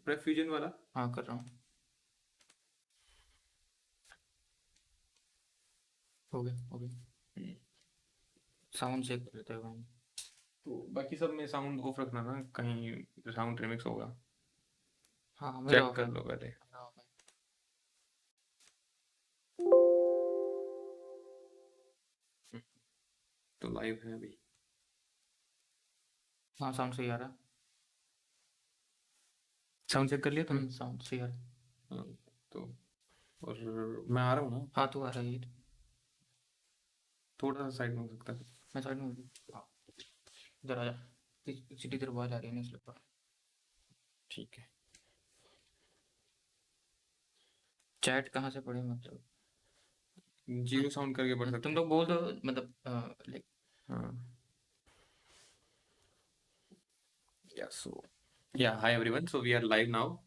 Prep fusion वाला? हाँ कर रहा हूँ। हो गया। साउंड चेक कर लेते हैं हम। तो बाकी सब में साउंड ऑफ रखना ना, कहीं साउंड रिमिक्स होगा। हाँ मेरा चेक हो कर गया। लो पहले। मेरा हो गया। तो लाइव है अभी। हाँ साउंड सही आ रहा है। साउंड चेक कर लिया तुमने? साउंड सही आ रहा है। हाँ, तो और मैं आ रहा हूँ ना, हाँ तू आ रहा है ये। थोड़ा सा साइड में हो सकता है। मैं साइड में हूँ। हाँ इधर आ जा। सीधी तेरे आवाज आ रही है ना इसलिए पर। ठीक है। चैट कहाँ से पढ़े मतलब? जीरो साउंड करके पढ़ सकते तुम हैं। लोग बोल दो मतलब लाइक। हाँ। Yeah, so yeah, hi everyone. So we are live now.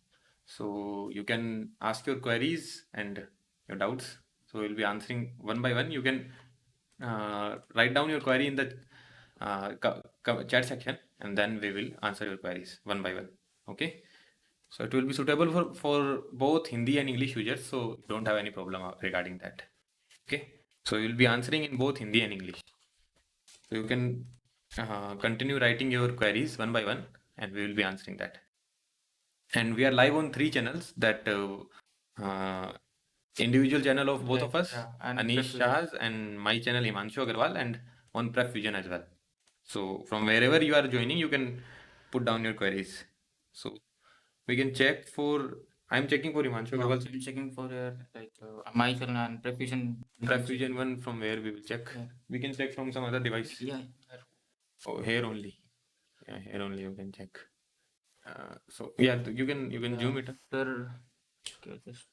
So you can ask your queries and your doubts. So we'll be answering one by one. You can write down your query in the chat section, and then we will answer your queries one by one. Okay. So it will be suitable for both Hindi and English users. So don't have any problem regarding that. Okay. So we will be answering in both Hindi and English. So you can continue writing your queries one by one, and we will be answering that. And we are live on 3 channels, that individual channel of both of us, Yeah, and Anish Prep Shah's, and my channel Himanshu Agarwal, and on Prep Fusion as well. So from wherever you are joining, you can put down your queries. So we can check for, I'm checking for Himanshu Agarwal. I'm checking for like my channel and Prep Fusion one, from where we will check. Yeah. We can check from some other device. Yeah. Oh, here only. Yeah, here only you can check. So yeah, you can zoom it. Sir, okay, just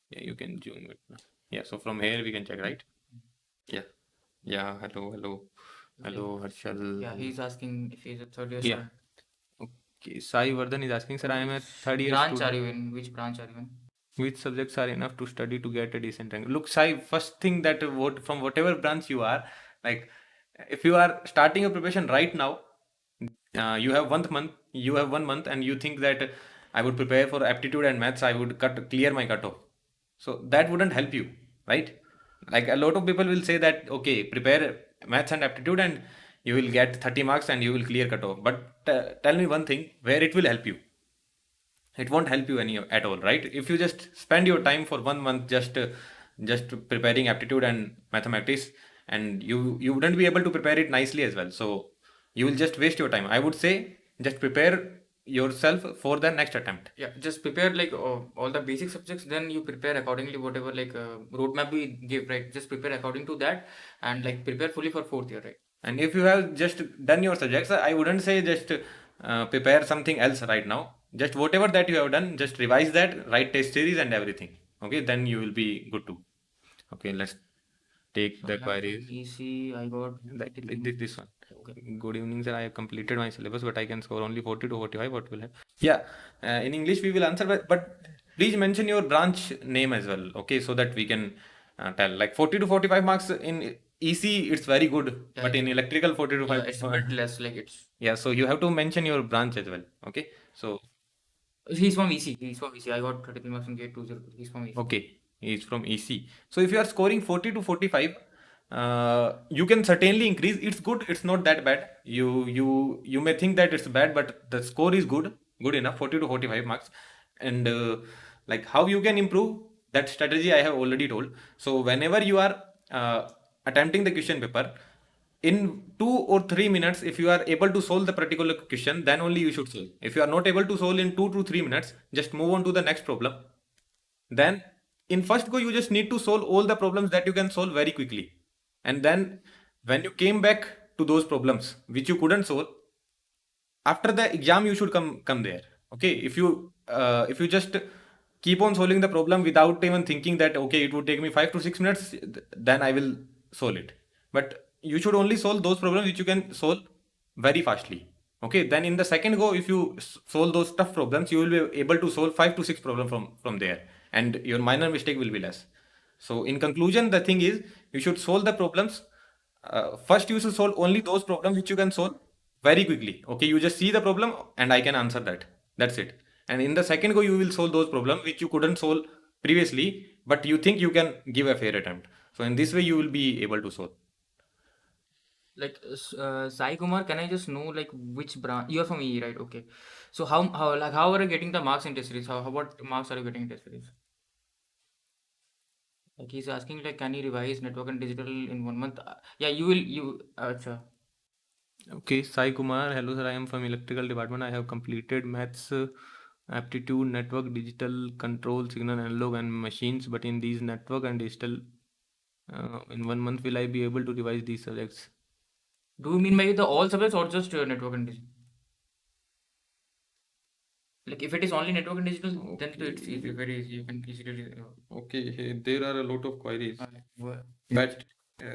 Yeah, you can zoom it. Yeah, so from here we can check, right? Yeah. Yeah, hello, Harshal. yeah, he's asking if he's a third year Yeah. student. Okay, Sai Vardhan is asking, sir, I am a third year Branch student. are you in? Which branch are you in? Which subjects are enough to study to get a decent rank? Look, Sai, first thing that from whatever branch you are, like if you are starting your preparation right now, you have 1 month, and you think that I would prepare for aptitude and maths, I would clear my cutoff. So that wouldn't help you, right? Like a lot of people will say that, okay, prepare maths and aptitude and you will get 30 marks and you will clear cutoff. But tell me one thing, where it will help you? It won't help you any at all, right? If you just spend your time for 1 month just preparing aptitude and mathematics, and you wouldn't be able to prepare it nicely as well. So you will just waste your time. I would say just prepare yourself for the next attempt. Yeah, just prepare like all the basic subjects, then you prepare accordingly, whatever like roadmap we give, right? Just prepare according to that and like prepare fully for fourth year, right? And if you have just done your subjects, I wouldn't say just prepare something else right now. Just whatever that you have done, just revise that, write test series and everything. Okay, then you will be good too. Okay, let's take the queries. EC, I got This one. Okay. Good evening, sir. I have completed my syllabus, but I can score only 40 to 45. What will happen? Yeah, in English we will answer, but please mention your branch name as well. Okay, so that we can tell. Like 40 to 45 marks in EC, it's very good, Yeah, but in electrical 40 to 5. it's a bit less, like it's. Yeah, so you have to mention your branch as well. Okay, so He's from EC. He's from EC. I got 33 marks in GATE 20. He's from EC. okay, he's from EC. So if you are scoring 40 to 45, you can certainly increase. It's good. It's not that bad. You may think that it's bad, but the score is good enough. 40 to 45 marks, and like how you can improve, that strategy I have already told. So whenever you are attempting the question paper, in 2 or 3 minutes, if you are able to solve the particular question, then only you should solve. If you are not able to solve in 2 to 3 minutes, just move on to the next problem. Then in first go, you just need to solve all the problems that you can solve very quickly. And then when you came back to those problems which you couldn't solve, after the exam you should come there. Okay, if you just keep on solving the problem without even thinking that, okay, it would take me 5 to 6 minutes, then I will solve it. But you should only solve those problems which you can solve very fastly. Okay, then in the second go, if you solve those tough problems, you will be able to solve 5 to 6 problems from there, and your minor mistake will be less. So in conclusion, the thing is, you should solve the problems. First, you should solve only those problems which you can solve very quickly. Okay, you just see the problem and I can answer that. That's it. And in the second go, you will solve those problems which you couldn't solve previously, but you think you can give a fair attempt. So in this way, you will be able to solve. Like Sai Kumar, can I just know like which branch you are from EE, right? Okay. So how are you getting the marks in test series? How what marks are you getting in test series? Like he's asking like can you revise network and digital in 1 month? Yeah, you acha. Okay, Sai Kumar. Hello, sir. I am from electrical department. I have completed maths, aptitude, network, digital, control, signal, analog, and machines. But in these network and digital, in 1 month, will I be able to revise these subjects? Do you mean by the all subjects or just network and digital? Like if it is only network and digital, then it's easy, very easy. You can easily. Okay, there are a lot of queries. What? But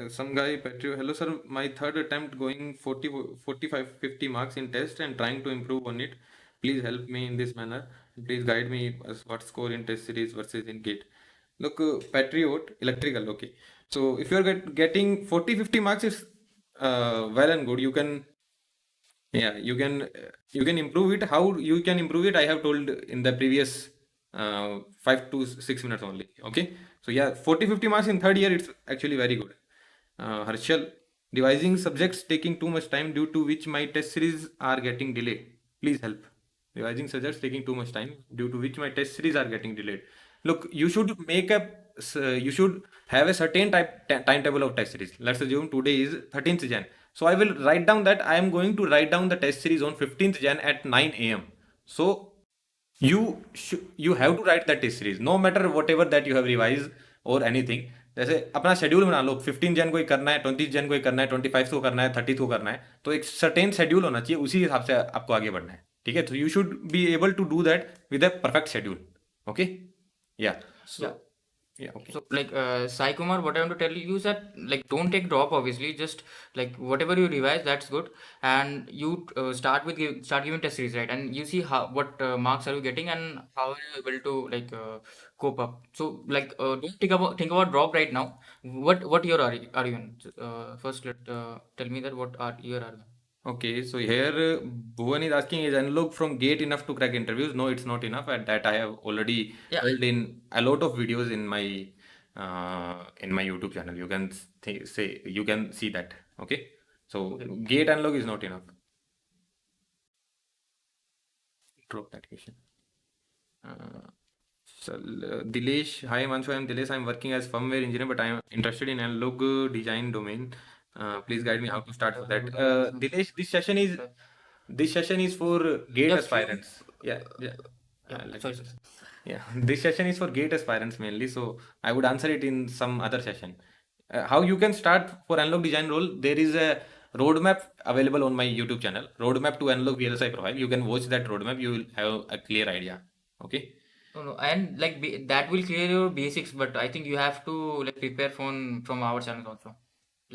some guy, Petrio, hello sir, my third attempt going 40, 45, 50 marks in test and trying to improve on it. Please help me in this manner. Please guide me as what score in test series versus in GATE. Look, Patriot, electrical, okay. So if you're getting 40, 50 marks, it's well and good. Yeah, you can improve it. How you can improve it? I have told in the previous 5 to 6 minutes only. Okay, so yeah, 40, 50 marks in third year, it's actually very good. Harshal, revising subjects taking too much time due to which my test series are getting delayed. Please help. Revising subjects taking too much time due to which my test series are getting delayed. Look, you should have a certain timetable of test series. Let's assume today is 13th Jan. So I will write down that I am going to write down the test series on 15th Jan at 9 a.m. So you have to write that test series no matter whatever that you have revised or anything. जैसे अपना schedule बना लो 15 जन को ही करना है 20 जन को ही करना है 25 को करना है 30 को करना है तो एक सर्टेन शेड्यूल होना चाहिए उसी हिसाब से आपको आगे बढ़ना है ठीक है तो you should be able to do that with a perfect schedule okay या Yeah. yeah okay So like Sai Kumar, what I want to tell you is that like don't take drop obviously. Just like whatever you revise, that's good, and you start giving test series, right? And you see how what marks are you getting and how are you able to like cope up. So like don't think about drop right now. What year are you in? First tell me that what year are you? Okay, so here Bhuvan is asking, is analog from GATE enough to crack interviews? No, it's not enough. And that I have already Yeah. told in a lot of videos in my YouTube channel. You can you can see that. Okay, so Okay. GATE analog is not enough. Drop that question. So, Dilesh, hi Manshu, I am Dilesh. I am working as firmware engineer, but I am interested in analog design domain. Please guide me how to start for that. Dilesh, this session is for GATE Yeah, aspirants. Yeah, yeah. sorry, sir. Yeah, this session is for GATE aspirants mainly. So I would answer it in some other session. How you can start for analog design role? There is a roadmap available on my YouTube channel. Roadmap to analog VLSI profile. You can watch that roadmap. You will have a clear idea. Okay. No, and like that will clear your basics, but I think you have to like prepare from our channel also.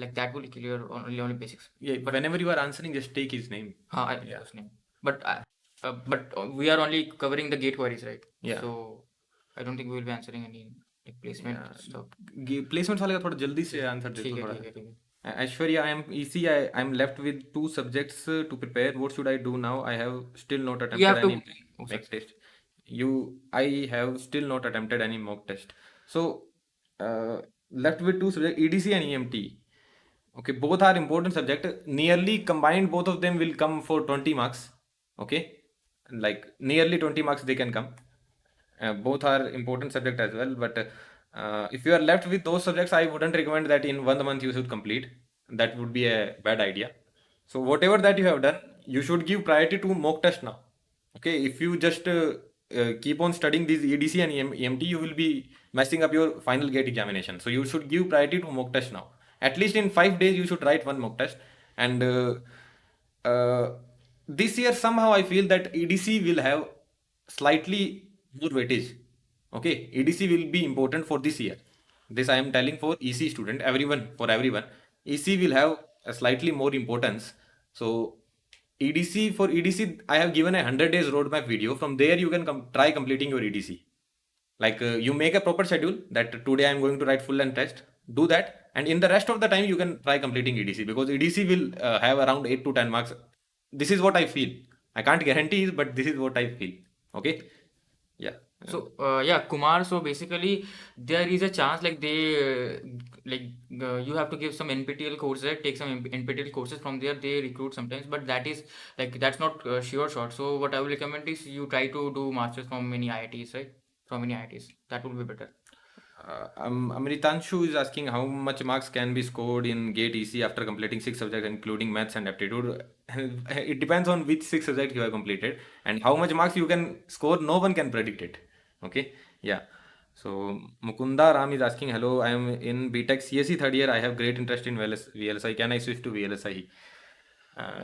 Like that will clear only basics. Yeah, But whenever you are answering, just take his name. I Yeah. his name. But we are only covering the gate queries, right? Yeah. So I don't think we will be answering any like placement Yeah. stuff. Placement वाले का थोड़ा जल्दी से answer दे ठीक दो है थोड़ा ठीक है ठीक है. Aishwarya, I am EC. I am left with 2 subjects to prepare. What should I do now? I have still not You attempted have to. any Oh, mock sorry. test. I have still not attempted any mock test. So, left with 2 subjects, EDC and EMT. Okay, both are important subject. Nearly combined, both of them will come for 20 marks. Okay, like nearly 20 marks they can come. Both are important subject as well, but if you are left with those subjects, I wouldn't recommend that in 1 month you should complete. That would be a bad idea. So whatever that you have done, you should give priority to mock test now. Okay, if you just keep on studying these EDC and EMT, you will be messing up your final gate examination. So you should give priority to mock test now. At least in 5 days you should write one mock test. And this year somehow I feel that EDC will have slightly more weightage. Okay, EDC will be important for this year. This I am telling for EC student, for everyone. EC will have a slightly more importance. So for EDC, I have given a 100 days roadmap video. From there, you can try completing your EDC. Like you make a proper schedule that today I am going to write full and test. Do that, and in the rest of the time, you can try completing EDC because EDC will have around 8 to 10 marks. This is what I feel. I can't guarantee it, but this is what I feel. Okay. Yeah. So yeah, Kumar. So basically, there is a chance like you have to give some NPTEL courses, right? Take some NPTEL courses from there. They recruit sometimes, but that is like that's not sure shot. So what I will recommend is you try to do masters from many IITs, right? From many IITs, that would be better. Amritanshu is asking how much marks can be scored in GATE EC after completing 6 subjects, including maths and aptitude. It depends on which 6 subjects you have completed and how much marks you can score. No one can predict it. Okay. Yeah. So Mukunda Ram is asking, hello, I am in B.Tech CSE third year. I have great interest in VLSI. Can I switch to VLSI?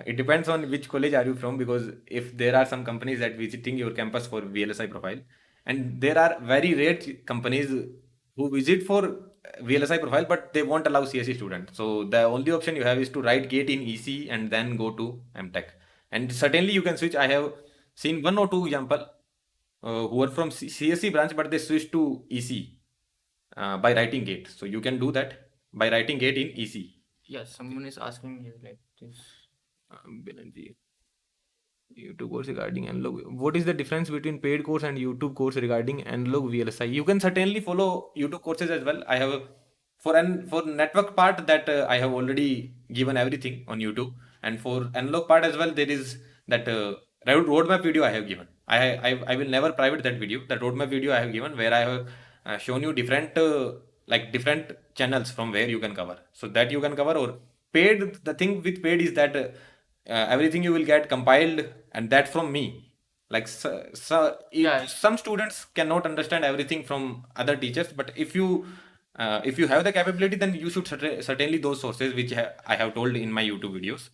It depends on which college are you from, because if there are some companies that visiting your campus for VLSI profile, and there are very rare companies who visit for VLSI profile, but they won't allow CSE student. So the only option you have is to write GATE in EC and then go to M.tech. And certainly you can switch. I have seen one or two example who are from CSE branch, but they switch to EC by writing GATE. So you can do that by writing GATE in EC. Yes, someone is asking you like this. Bilanji. YouTube course regarding analog. What is the difference between paid course and YouTube course regarding analog VLSI? You can certainly follow YouTube courses as well. I have for network part that I have already given everything on YouTube, and for analog part as well there is that roadmap video I have given. I will never private that video. That roadmap video I have given where I have shown you different different channels from where you can cover, so that you can cover. Or paid, the thing with paid is that everything you will get compiled, and that from me. Like Yeah. some students cannot understand everything from other teachers, but if you have the capability, then you should certainly those sources which I have told in my YouTube videos.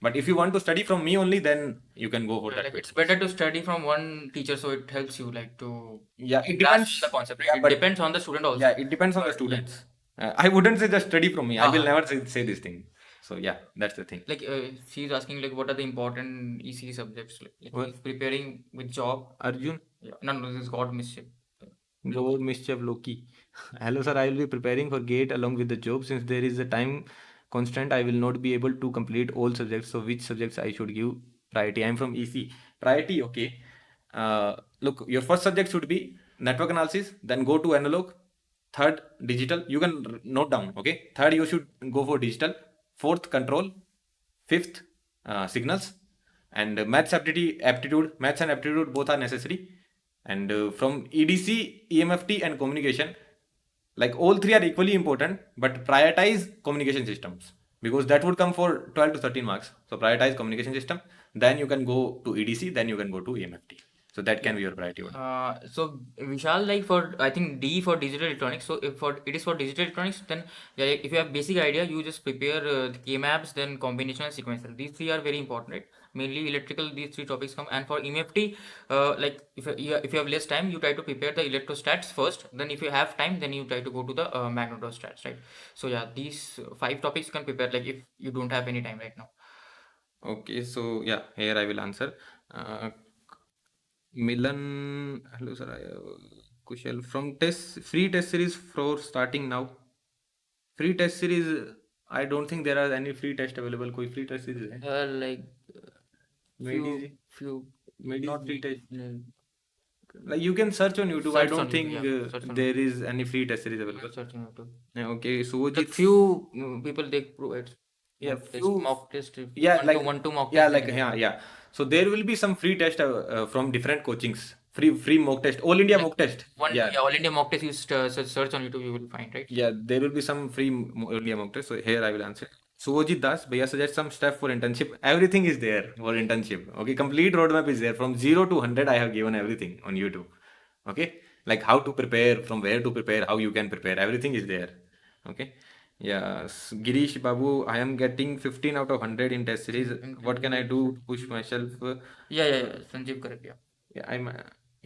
But if you want to study from me only, then you can go for that. Like it's better to study from one teacher, so it helps you like to Yeah, it grasp depends. the concept. Yeah, It but depends on the student also. yeah, it depends on the But, yeah. students. I wouldn't say just study from me. I will Uh-huh. never say this thing. So yeah, that's the thing. Like she's asking like what are the important EC subjects? Like What? he's preparing with job. Arjun? Yeah. No, this is God mischief. God mischief Loki. Hello, sir. I will be preparing for GATE along with the job. Since there is a time constraint, I will not be able to complete all subjects. So, which subjects I should give priority? I'm from EC. Priority, okay. Look, your first subject should be network analysis. Then go to analog. Third, digital. You can note down. Okay. Third, you should go for digital. Fourth, control. Fifth, signals. And maths and aptitude both are necessary. And from EDC, EMFT, and communication, like all three are equally important, but prioritize communication systems, because that would come for 12 to 13 marks. So prioritize communication system, then you can go to EDC, then you can go to EMFT. So that can be your priority one. So Vishal, like for I think D for digital electronics. So if for it is for digital electronics, then yeah, like, if you have basic idea, you just prepare the K-maps, then combination and sequential. These three are very important, right? Mainly electrical, these three topics come. And for EMFT, like if you have less time, you try to prepare the electrostats first. Then if you have time, then you try to go to the magnetostats, right? So yeah, these five topics you can prepare. Like if you don't have any time right now. Okay, so yeah, here I will answer. Milan, hello sir, I have Kushal from free test series for starting now. Free test series, I don't think there are any free test available. कोई free test series है? Like few Not free test. Like you can search on YouTube. I Search don't on think YouTube, yeah. Search on there is any free test series available. search on YouTube. Yeah, okay, so Like few people they provide yeah, mock test. yeah, one like to one to mock yeah, test. like yeah. So there will be some free test from different coachings. Free mock test. All India mock test. Yeah, All India mock test. You search on YouTube, you will find, right? Yeah, there will be some free All India mock test. So here I will answer. Suvojit Das, Bhaiya suggest some stuff for internship. Everything is there for internship. Okay, complete roadmap is there. From 0 to 100, I have given everything on YouTube. Okay, like how to prepare, from where to prepare, how you can prepare. Everything is there. Okay. Yes, Girish Babu, I am getting 15 out of 100 in test series. What can I do to push myself? Yeah. Sanjeev, correct. Yeah,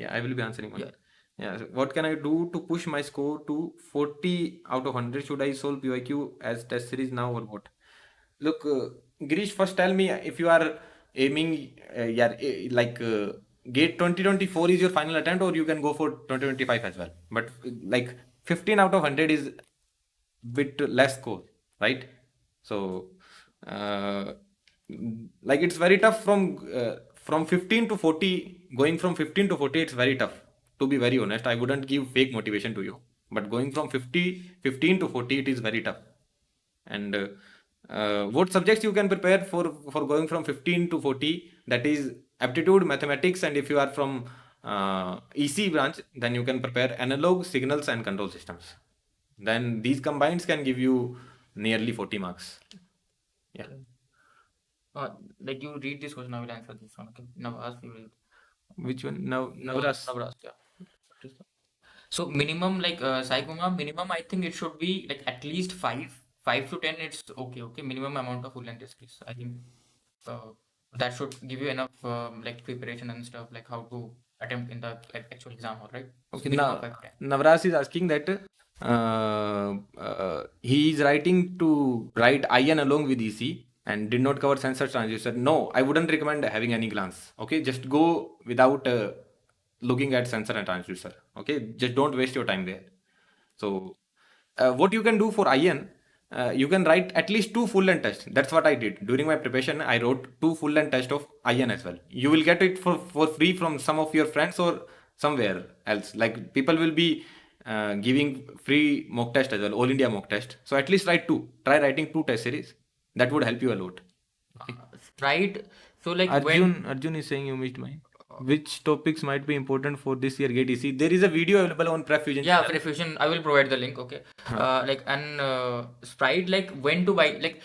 I will be answering one. Yeah. Yeah, so what can I do to push my score to 40 out of 100? Should I solve PYQ as test series now or what? Look, Girish, first tell me if you are aiming, GATE 2024 is your final attempt, or you can go for 2025 as well. But like 15 out of 100 is bit less score, right? So, like it's very tough from 15 to 40 going from 15 to 40, it's very tough. To be very honest, I wouldn't give fake motivation to you. But going from 15 to 40, it is very tough. And what subjects you can prepare for going from 15 to 40? That is aptitude, mathematics, and if you are from EC branch, then you can prepare analog, signals, and control systems. Then these combined can give you nearly 40 marks. Yeah. Like you read this question, I will answer this one. Okay. Now ask you. Which one? Now, Navras. Navras, yeah. So minimum like Saikuma, minimum I think it should be like at least 5 to 10. It's okay. Minimum amount of full length essays. I think that should give you enough like preparation and stuff like how to attempt in the like, actual exam, all right? Okay, minimum now of 5 to 10. Navras is asking that he is writing to write IN along with EC and did not cover sensor transducer. No, I wouldn't recommend having any glance. Okay, just go without looking at sensor and transducer. Okay, just don't waste your time there. So, what you can do for IN, you can write at least 2 full length tests. That's what I did during my preparation. I wrote 2 full length tests of IN as well. You will get it for free from some of your friends or somewhere else. Like people will be giving free mock test as well, all India mock test. So at least write 2. Try writing 2 test series. That would help you a lot. Right. So like when Arjun is saying you missed mine. Which topics might be important for this year GATE ESE? There is a video available on Prep Fusion yeah, channel. Prefusion, I will provide the link. Okay. Like and Sprite, like when to buy, like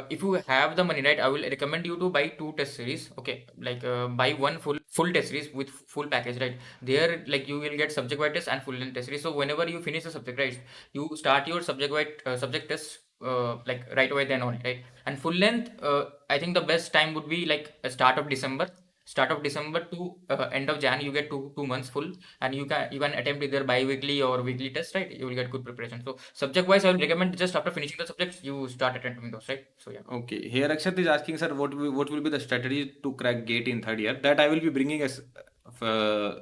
if you have the money, right, I will recommend you to buy 2 test series. Okay, like buy one full test series with full package, right? There, like you will get subject wide test and full length test series. So whenever you finish the subject, right, you start your subject wide subject test like right away then on, right? And full length, I think the best time would be like start of December to end of Jan. You get 2 months full, and you can attempt either bi-weekly or weekly test, right? You will get good preparation. So subject wise, I will recommend just after finishing the subjects you start attempting those, right? So yeah. Okay, here Akshat is asking, sir, what will be the strategy to crack GATE in third year? That I will be bringing as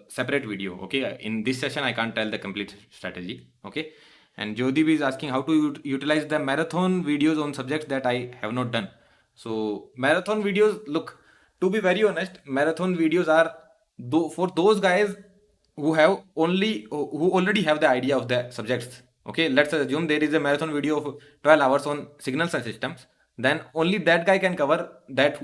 separate video. Okay, in this session I can't tell the complete strategy. Okay, and Jyodeep is asking how to utilize the marathon videos on subjects that I have not done. So marathon videos, look, to be very honest, marathon videos are for those guys who already have the idea of the subjects. Okay, let's assume there is a marathon video of 12 hours on signals and systems. Then only that guy can cover that.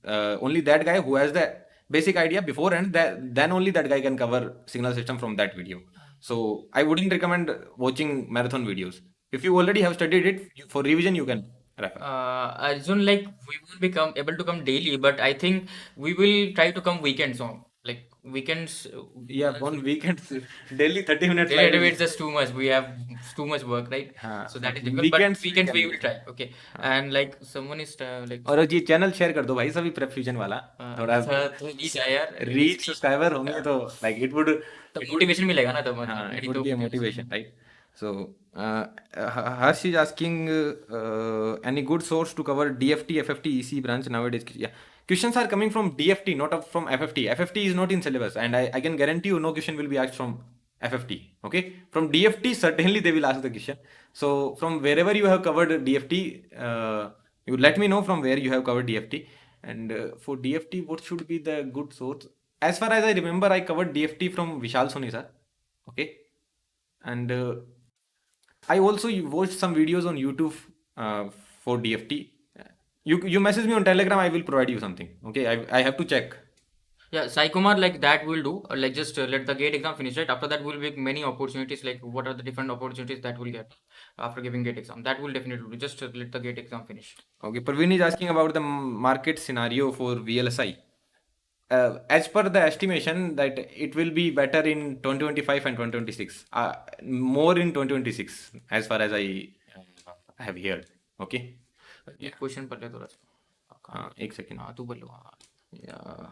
Only that guy who has the basic idea before, and then only that guy can cover signal system from that video. So I wouldn't recommend watching marathon videos. If you already have studied it for revision, you can refer. Arjun, like we will become able to come daily, but I think we will try to come weekends on. Like weekends. Yeah, on weekends, daily 30 minutes. Daily it's just too much. We have too much work, right? So that is difficult. But weekends we will try. Okay. And like someone is like. और ये channel share कर दो भाई सभी prep fusion वाला थोड़ा reach आया यार. रीच सब्सक्राइबर होंगे तो like it would मोटिवेशन मिलेगा ना तब. हाँ, it would be a motivation, right? So Harsh is asking any good source to cover DFT, FFT, EC branch nowadays. Yeah, questions are coming from DFT, not from FFT. FFT is not in syllabus, and I can guarantee you no question will be asked from FFT. Okay, from DFT certainly they will ask the question. So from wherever you have covered DFT, you let me know from where you have covered DFT. And for DFT, what should be the good source? As far as I remember, I covered DFT from Vishal Soni sir. Okay, and I also watched some videos on YouTube for DFT. You message me on Telegram, I will provide you something. Okay, I have to check. Yeah, Sai Kumar, like that will do. Like just let the GATE exam finish, right? After that will be many opportunities. Like what are the different opportunities that we'll get after giving GATE exam? That will definitely do. Just let the GATE exam finish. Okay, Parveen is asking about the market scenario for VLSI. As per the estimation that it will be better in 2025 and 2026. More in 2026 as far as I have heard. Okay. Question पर ले थोड़ा सा. एक second. हाँ तू बोल लो. Yeah.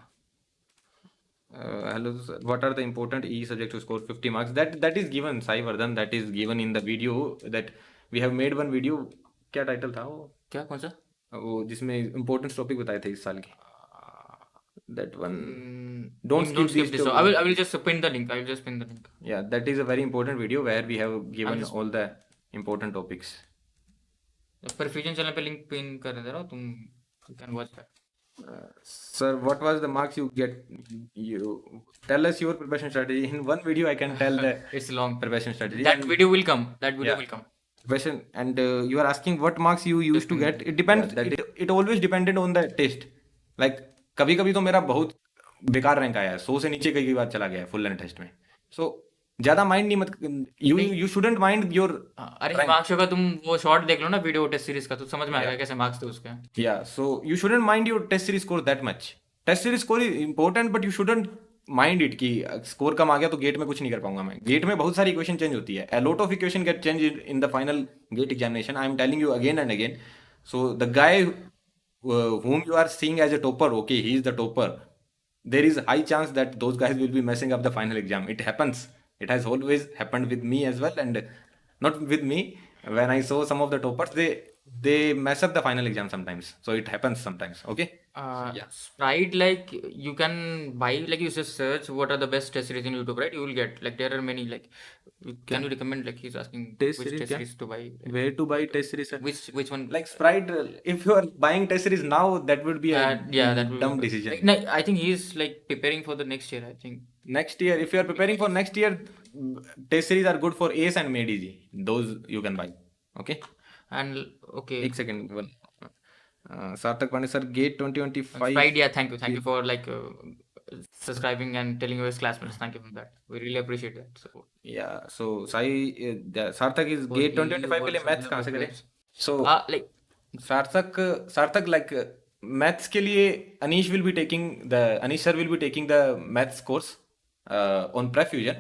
Hello, sir. What are the important E subjects to score 50 marks? That is given, Sai Vardhan. That is given in the video that we have made one video. क्या title था वो? क्या कौन सा? वो जिसमें important topic बताए थे इस साल के. That one. Don't skip this. So I will just pin the link. I will just pin the link. Yeah, that is a very important video where we have given all the important topics. Perfusion channel पे link pin कर दे रहा हूँ तुम. You can watch that. Sir, what was the marks you get? You tell us your preparation strategy. In one video, I can tell the It's long. preparation strategy. That And video will come. That video yeah, will come. preparation. And you are asking what marks you used to get. It depends. Yeah, It always depended on the test. Like कभी कभी तो मेरा बहुत बेकार rank आया है, 100 से नीचे कई बार चला गया है फुल एंड टेस्ट में. सो ज्यादा माइंड नहीं मत. You shouldn't mind your. अरे हिमांशु का तुम वो शॉर्ट देख लो ना वीडियो टेस्ट सीरीज का, तो समझ में आएगा कैसे मार्क्स थे उसके. Yeah, so you shouldn't mind your test series score that much. Test series score is important, but you shouldn't mind it कि स्कोर कम आ गया तो गेट में कुछ नहीं कर पाऊंगा मैं. गेट में बहुत सारी इक्वेशन चेंज होती है. A lot of equation get changed in the final gate examination. I am telling you again and again. So the guy whom you are seeing as a topper, okay, he is the topper. There is a high chance that those guys will be messing up the final exam. It happens. It has always happened with me as well, and not with me. When I saw some of the toppers, they mess up the final exam sometimes. So it happens sometimes. Okay. Sprite, like you can buy, like you just search what are the best test series in YouTube, right? You will get, like there are many, like can you recommend, like he's asking Test which series test क्या? series to buy, Where to buy test series? Sir? which one? Like Sprite, if you are buying test series now, that would be a Yeah, that will dumb be decision. like, no, I think he's like preparing for the next year, I think. Next year, if you are preparing for next year, test series are good for ACE and Made Easy. Those you can buy. Okay. And okay, एक second one. Sarthak Pandey sir GATE 2025. Sprite, yeah, thank you for like subscribing and telling your classmates. Thank you for that. We really appreciate that support. या सो साई सार्थक is get 2025 के लिए maths कहाँ से करें? सो Like सार्थक like maths के लिए Anish will be taking the Anish sir will be taking the maths course on prep fusion.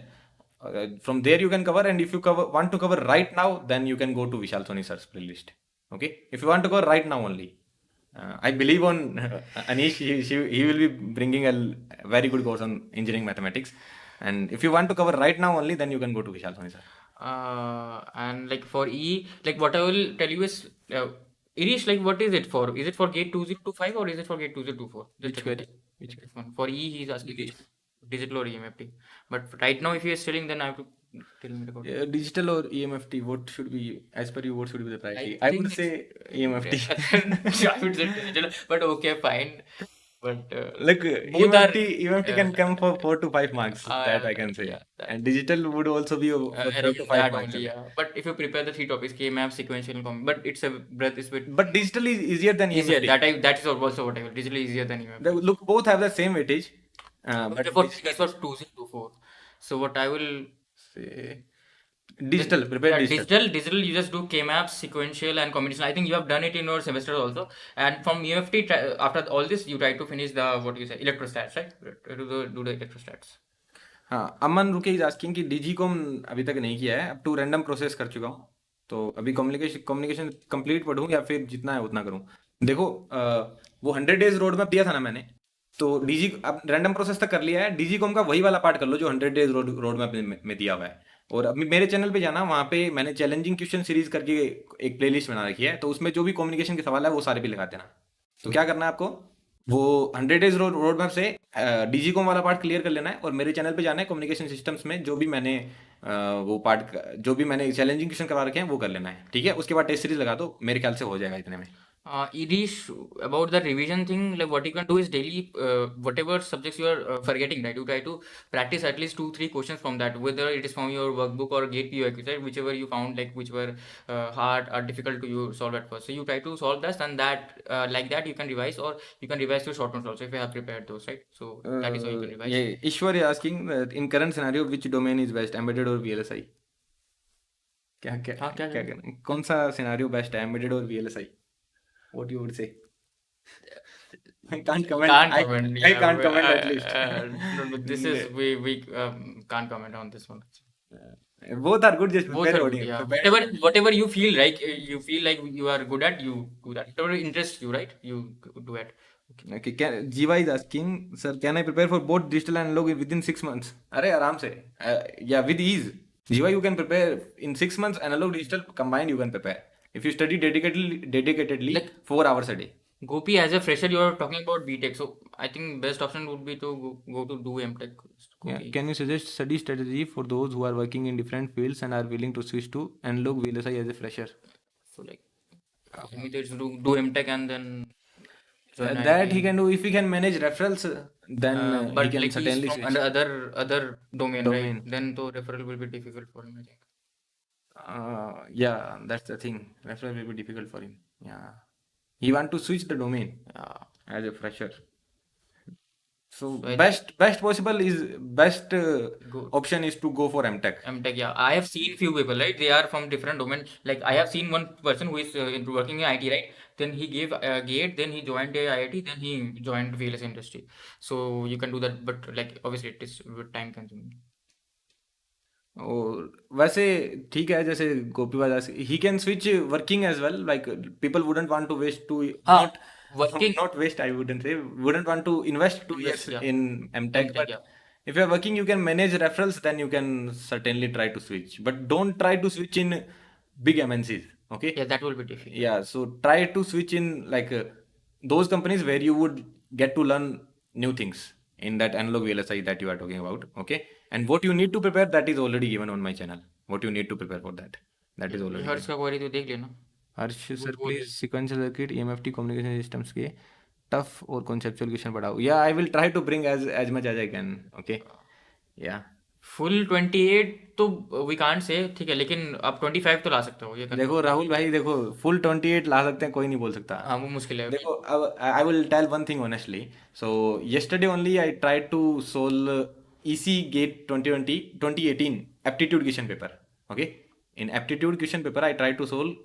From there you can cover, and if you want to cover right now, then you can go to Vishal Soni sir's playlist. Okay, if you want to cover right now only, I believe on Anish. He will be bringing a very good course on engineering mathematics, and if you want to cover right now only, then you can go to Vishal Soni sir. and like for E, like what I will tell you is Irish, like what is it for? Is it for gate 2025 or is it for gate 2024? Which one? For E, he's asking digital or EMFT. But right now, if he is selling, then I have to tell him about it. Digital or EMFT? What should be, as per you, what should be the priority? I think would say EMFT. I would say digital, but okay, fine. But Like both are EMFT can come for 4 to 5 marks. That I can say. yeah, that- And digital would also be for 4 to 5 that marks. only, yeah. But if you prepare the 3 topics, K-map, sequential, and but it's a breath is bit But digital is easier than easier. EMFT. That is also what I will. Digital is easier than EMFT. Look, both have the same weightage. But But for 2024. So what I will say digital, prepare yeah, digital. digital, you just do K-maps, sequential, and combination. I think you have done it in your semester also. And from EMFT, after all this, you try to finish the what you say electrostats, right? Do the electrostats. हाँ, अमन रुके is asking कि DG को अभी तक नहीं किया है, अब टू रैंडम प्रोसेस कर चुका हूँ. तो अभी कम्युनिकेशन कंप्लीट पढ़ूँ या फिर जितना है उतना करूँ. देखो वो 100 डेज रोड मैप दिया था ना मैंने, तो डीजी अब रैंडम प्रोसेस तक कर लिया है. डीजी कॉम का वही वाला पार्ट कर लो जो 100 डेज रोड मैप में दिया हुआ है. और अभी मेरे चैनल पे जाना, वहाँ पे मैंने चैलेंजिंग क्वेश्चन सीरीज करके एक प्लेलिस्ट बना रखी है, तो उसमें जो भी कम्युनिकेशन के सवाल है वो सारे भी लगा देना. तो क्या करना है आपको, वो 100 डेज रोड मैप से डीजी कॉम वाला पार्ट क्लियर कर लेना है और मेरे चैनल पे जाना है. कम्युनिकेशन सिस्टम्स में जो भी मैंने वो पार्ट जो भी मैंने चैलेंजिंग क्वेश्चन करवा रखे हैं वो कर लेना है. ठीक है, उसके बाद टेस्ट सीरीज लगा दो, मेरे ख्याल से हो जाएगा इतने में. Irish, about the revision thing, like what you can do is daily, whatever subjects you are forgetting, right? You try to practice at least 2-3 questions from that, whether it is from your workbook or GATE PYQs, right? Whichever you found, like which were hard or difficult to you solve at first. So you try to solve that, and that like that you can revise, or you can revise your short notes also if you have prepared those, right? So that is how you can revise. Yeah, Ishwar is asking in current scenario which domain is best, embedded or VLSI? क्या क्या हाँ, क्या क्या करना, कौन सा scenario best है, embedded or VLSI? What you would say? I can't comment. I can't comment at least. No, this is we can't comment on this one. Both are good. Just Both prepare are good, audio. yeah. Whatever you feel like you are good at, you do that. Whatever interests you, right? You do it. Okay. Jiva is asking, sir, can I prepare for both digital and analog within 6 months? अरे आराम से. Yeah, with ease. Jiva, you can prepare in 6 months. Analog digital combined, you can prepare. If you study dedicatedly Like 4 hours a day. Gopi, as a fresher, you are talking about B.Tech. So I think best option would be to go to do M.tech. Yeah. Can you suggest study strategy for those who are working in different fields and are willing to switch to analog VLSI as a fresher? So like, do M.tech and then join That he IT. can do if he can manage referrals, then he But can like he's certainly from switch other domain, right? domain. Then to referral will be difficult for him, I think. Yeah, that's the thing. Referral will be difficult for him. Yeah, he want to switch the domain Yeah. as a fresher. So So I best possible is best go option is to go for M.Tech. M.Tech, yeah. I have seen few people, right? They are from different domain. Like I have seen one person who is working in IT, right? Then he gave GATE, then he joined a IIT, then he joined VLSI Industry. So you can do that, but like obviously it is time consuming. और वैसे ठीक है जैसे गोपी बाजार से he can switch working as well like people wouldn't want to waste two हाँ, not working not waste I wouldn't say wouldn't want to invest 2 years yeah. in M.Tech M.Tech, but yeah. if you're working you can manage referrals then you can certainly try to switch but don't try to switch in big MNCs okay Yeah, that will be difficult. yeah so try to switch in like those companies where you would get to learn new things in that analog VLSI that you are talking about okay and what you need to prepare that is already given on my channel what you need to prepare for that that is ये already हर्ष given का query तो देख लेना हर्ष वो sir वो please देख sequential circuit EMFT communication systems के tough और conceptual question पढ़ाओ yeah I will try to bring as much as I can okay yeah full 28 तो वी कांट से ठीक है लेकिन आप 25 तो ला सकते हो ये देखो कंफर्म है राहुल भाई देखो फुल 28 ला सकते हैं कोई नहीं बोल सकता हाँ वो मुश्किल है देखो अब I will tell one thing honestly so yesterday only I tried to solve EC GATE 2020 2018 aptitude question paper okay in aptitude question paper I tried to solve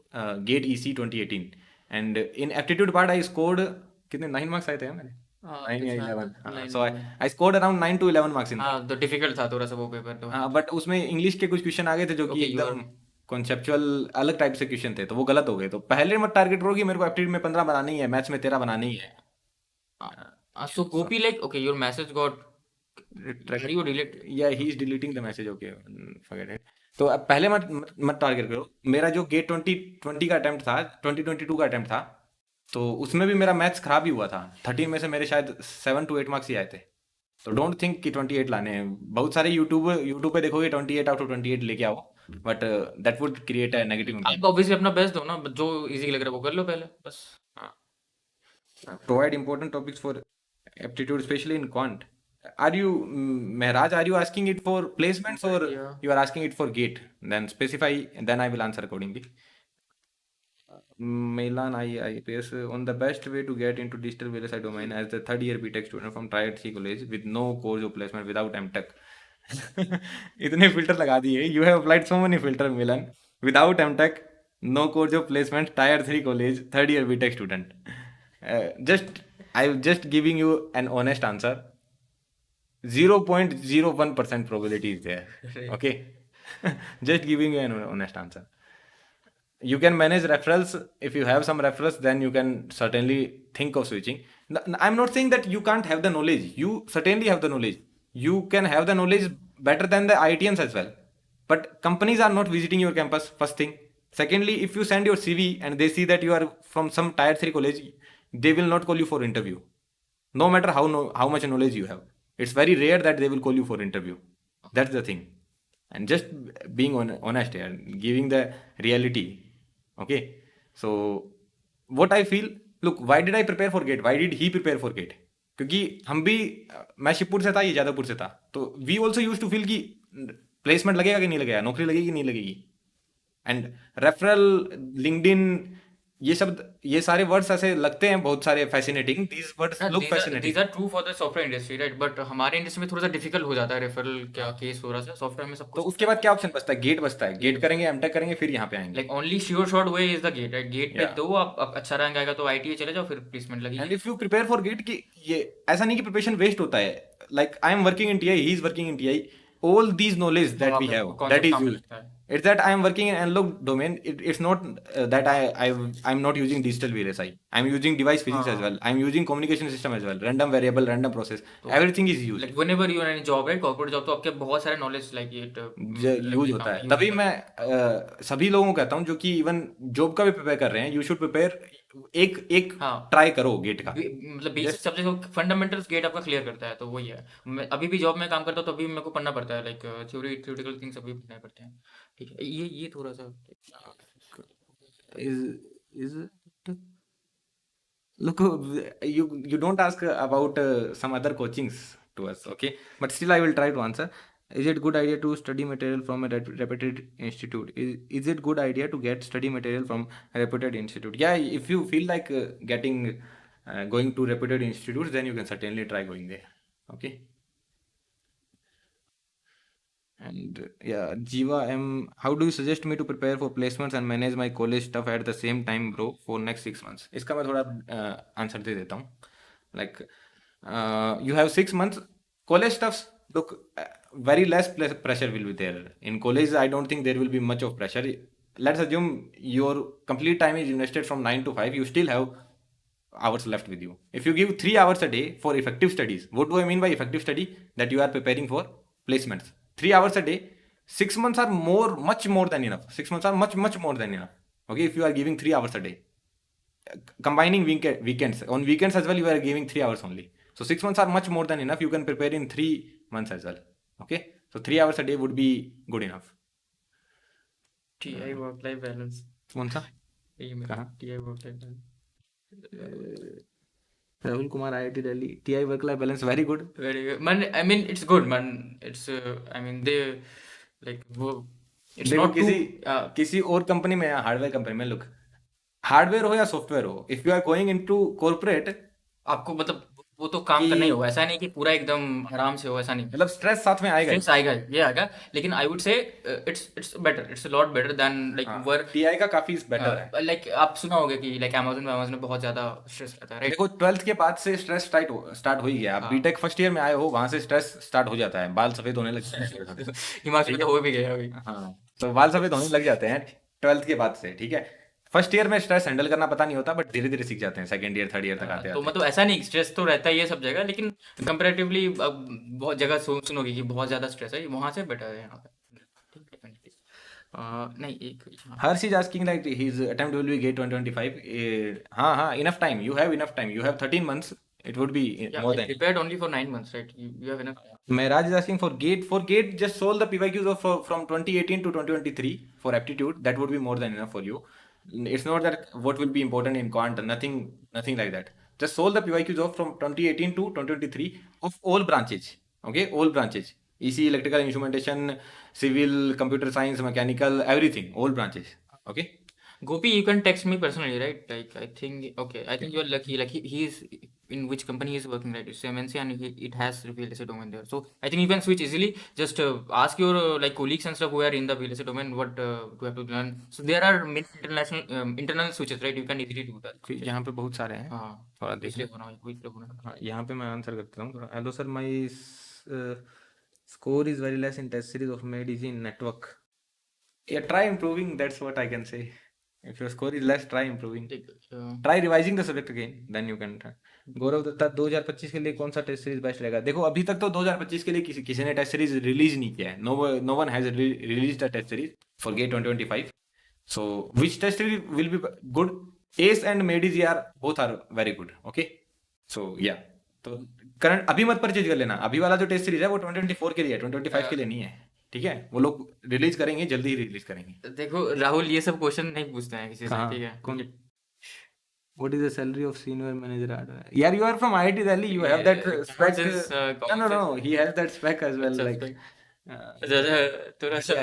GATE EC 2018 and in aptitude part I scored कितने 9 marks आए थे मेरे हाँ 9 कुछ या हाँ 11 तो हाँ line so eleven I scored around 9 to 11 marks in that हाँ तो डिफिकल्ट था थोड़ा सा वो पेपर तो हाँ बट उसमें इंग्लिश के कुछ क्वेश्चन आ गए थे जो कि ओके यू आर एकदम कॉन्सेप्चुअल अलग टाइप से क्वेश्चन थे तो वो गलत हो गए तो पहले मत टारगेट करो कि मेरे को एप्टीट्यूड में 15 बनानी ही है मैथ्स में 13 बनानी ही है so So, Gopi like okay your message got are you delete yeah, he is deleting the message. Okay, forget it. तो अब पहले मत टारगेट करो मेरा जो गेट 2020 का अटेम्प्ट था 2022 का अटेम्प्ट था तो उसमें भी मेरा मैथ्स खराब ही हुआ था 13 में से मेरे शायद 7 to 8 मार्क्स ही आए थे तो डोंट थिंक कि 28 लाने हैं बहुत सारे यूट्यूब पे देखोगे 28 आउट ऑफ 28 लेके आओ but that would create a negative आप इम्पैक्ट ऑब्वियसली अपना बेस्ट दो ना जो इजी लग रहा है वो कर लो पहले बस provide important topics for aptitude especially in quant are you Mehraj are you asking it for placements or yeah you are asking it for gate then specify and then I will answer accordingly Milan IPS on the best way to get into digital VLSI domain as the third year B.Tech student from Triad C college with no course of placement without M.Tech इतने filter लगा दिए you have applied so many filter Milan without M.Tech no course of placement tier 3 college third year B.Tech student just I'm just giving you an honest answer 0.01% probability is there right okay just giving you an honest answer you can manage referrals if you have some referrals then you can certainly think of switching I'm not saying that you can't have the knowledge you certainly have the knowledge you can have the knowledge better than the IITians as well but companies are not visiting your campus first thing secondly if you send your CV and they see that you are from some tier 3 college they will not call you for interview no matter how much knowledge you have it's very rare that they will call you for interview that's the thing and just being honest here giving the reality okay so what I feel look why did I prepare for gate why did he prepare for gate क्योंकि हम भी मैं शिवपुर से था ये जादवपुर से था तो we also used to feel कि प्लेसमेंट लगेगा कि नहीं लगेगा नौकरी लगेगी कि नहीं लगेगी एंड रेफरल लिंक्डइन ये सारे वर्ड्स ऐसे लगते हैं बहुत सारे fascinating these words look these fascinating are true for the software industry right but हमारे इंडस्ट्री में थोड़ा सा डिफिकल्ट हो जाता है रेफरल क्या केस हो रहा है सॉफ्टवेयर में सब तो कुछ उसके बाद क्या ऑप्शन बचता है गेट बचता है गेट करेंगे एमटेक करेंगे फिर यहाँ पे आएंगे like only sure short way is the get right get पे या दो आप अच्छा रैंक आएगा तो आईटीआई चले जाओ फिर प्लेसमेंट एंड लगेगी if you prepare for GATE कि ये ऐसा नहीं कि प्रिपरेशन वेस्ट होता है like I am working in TI he is working in TI all these knowledge हाँ that we आपका have that कॉन्सेप्ट is काम में used लगता है it's that I am working in analog domain it's not that I'm not using digital VLSI I'm using device physics as हाँ well I'm using communication system as well random variable random process तो everything is used like whenever you are in job right corporate job तो आपके बहुत सारे knowledge like it use होता है तभी मैं सभी लोगों को कहता हूँ जो कि इवन जॉब का भी प्रिपेयर कर रहे हैं यू शुड प्रिपेयर एक एक हाँ ट्राई करो गेट का मतलब basic just subject fundamentals GATE आपका क्लियर करता है तो वही है मैं अभी भी जॉब में काम करता हूँ तो अभी मेरे को पढ़ना पड़ता है लाइक थ्योरेटिकल थिंग्स अभी पढ़ना पड़ते हैं ठीक है ये थोड़ा सा is is it Look, you don't ask about some other coachings to us, okay? But still, I will try to answer. Is it good idea to study material from a reputed institute? Is it good idea to get study material from a reputed institute? Yeah, if you feel like getting going to reputed institutes, then you can certainly try going there. Okay. And yeah, Jiva M, how do you suggest me to prepare for placements and manage my college stuff at the same time, bro, for next 6 months? इसका मैं थोड़ा answer दे देता हूँ. Like, you have 6 months. College stuffs, look, very less pressure will be there. In college, I don't think there will be much of pressure. Let's assume your complete time is invested from 9 to 5. You still have hours left with you. If you give 3 hours a day for effective studies, what do I mean by effective study? That you are preparing for placements. 3 hours a day, 6 months are much more than enough. 6 months are much more than enough. Okay, if you are giving 3 hours a day, combining weekends, on weekends as well, you are giving 3 hours only. So 6 months are much more than enough. You can prepare in 3 months as well. Okay, so 3 hours a day would be good enough. TI work life balance. कौन सा? कहाँ? TI work life balance. Rahul Kumar, IIT Delhi. TI work life balance very good. Very good. Man, I mean, it's good, man. It's, I mean, they, like, it's देखो not किसी और company में, hardware company में, look, hardware हो या software हो, if you are going into corporate, आपको मतलब वो तो काम करना ही होगा. ऐसा नहीं कि पूरा एकदम आराम से हो, ऐसा नहीं. मतलब स्ट्रेस साथ में आएगा. स्ट्रेस आएगा, ये आएगा. लेकिन I would say it's better, it's a lot better than like work. TI का काफी बेटर है. लाइक आप सुना होगा कि लाइक अमेज़न में बहुत ज्यादा स्ट्रेस रहता है, राइट? देखो 12th के बाद से स्ट्रेस स्टार्ट हो ही गया. आप बीटेक फर्स्ट ईयर में आए हो, वहां से स्ट्रेस स्टार्ट हो जाता है. बाल सफेद होने लगते हैं. हिमाचल में तो हो भी गया अभी. हाँ, तो बाल सफेद होने लग जाते हैं 12th के बाद से. ठीक है, फर्स्ट ईयर में स्ट्रेस हैंडल करना पता नहीं होता, बट धीरे धीरे सीख जाते हैं. सेकंड ईयर थर्ड ईयर तक आते तो हैं. मतलब ऐसा नहीं, स्ट्रेस तो रहता है ये सब जगह, लेकिन कंपैरेटिवली बहुत जगह सुनोगे कि बहुत ज्यादा स्ट्रेस है, वहां से बेटर है यहाँ पे. नहीं एक Harsh is asking that his attempt will be GATE 2025. हाँ, enough time. You have enough time. You have 13 months. It would be more than. prepared only for 9 months, right? You have enough. Mehraj is asking for GATE. For GATE, just solve the PYQs from 2018 to 2023 for aptitude. That would be more than enough for you. It's not that what will be important in quant. Nothing like that. Just solve the PYQs from 2018 to 2023 of all branches. Okay, all branches. EC, electrical, instrumentation, civil, computer science, mechanical, everything, all branches. Okay. Gopi, you can text me personally, right? Like I think, okay, I think you are lucky. Like he is in which company he is working, right? It's MNC and it has VLSI domain there. So I think you can switch easily. Just ask your like colleagues and stuff who are in the VLSI domain what do you have to learn. So there are many internal switches, right? You can easily do that. यहाँ पे बहुत सारे हैं. हाँ, थोड़ा देखिए. हाँ, यहाँ पे मैं आंसर करता हूँ थोड़ा. Hello sir, my score is very less in test series of MADC in network. Yeah, try improving. That's what I can say. If your score is less, try improving. Try revising the subject again. Then you can try. गौरव दत्ता, 2025 के लिए कौन सा test series best रहेगा? देखो अभी तक तो 2025 के लिए किसी ने टेस्ट सीरीज रिलीज नहीं किया है. No one has released a test series for GATE 2025. So which test series will be good? ACE and MADC both are very good. Okay. So yeah. तो करंट अभी मत परचेज कर लेना. अभी वाला जो टेस्ट सीरीज है वो 2024 के लिए है, 2025 के लिए नहीं है. ठीक है, वो लोग रिलीज करेंगे, जल्दी ही रिलीज करेंगे. देखो राहुल, ये सब क्वेश्चन नहीं पूछते हैं किसी से, ठीक है? कौन? What is the salary of senior manager? Yeah, you are from IIT Delhi. You have that spec. No. He has that spec as well. Like, थोड़ा सा.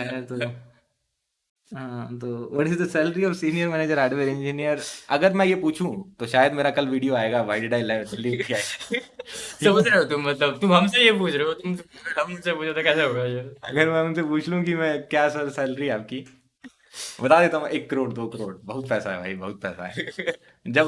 तो what is the salary of senior manager hardware engineer? अगर मैं ये पूछूं तो शायद मेरा कल वीडियो आएगा. Why did I leave? समझ रहे हो तुम? मतलब तुम हमसे ये पूछ रहे हो, तुम हमसे पूछो तो कैसे होगा ये? अगर मैं उनसे पूछ लूं कि मैं क्या सर सैलरी आपकी, बता देता हूँ 1 करोड़ 2 करोड़. बहुत पैसा है भाई, बहुत पैसा है. जब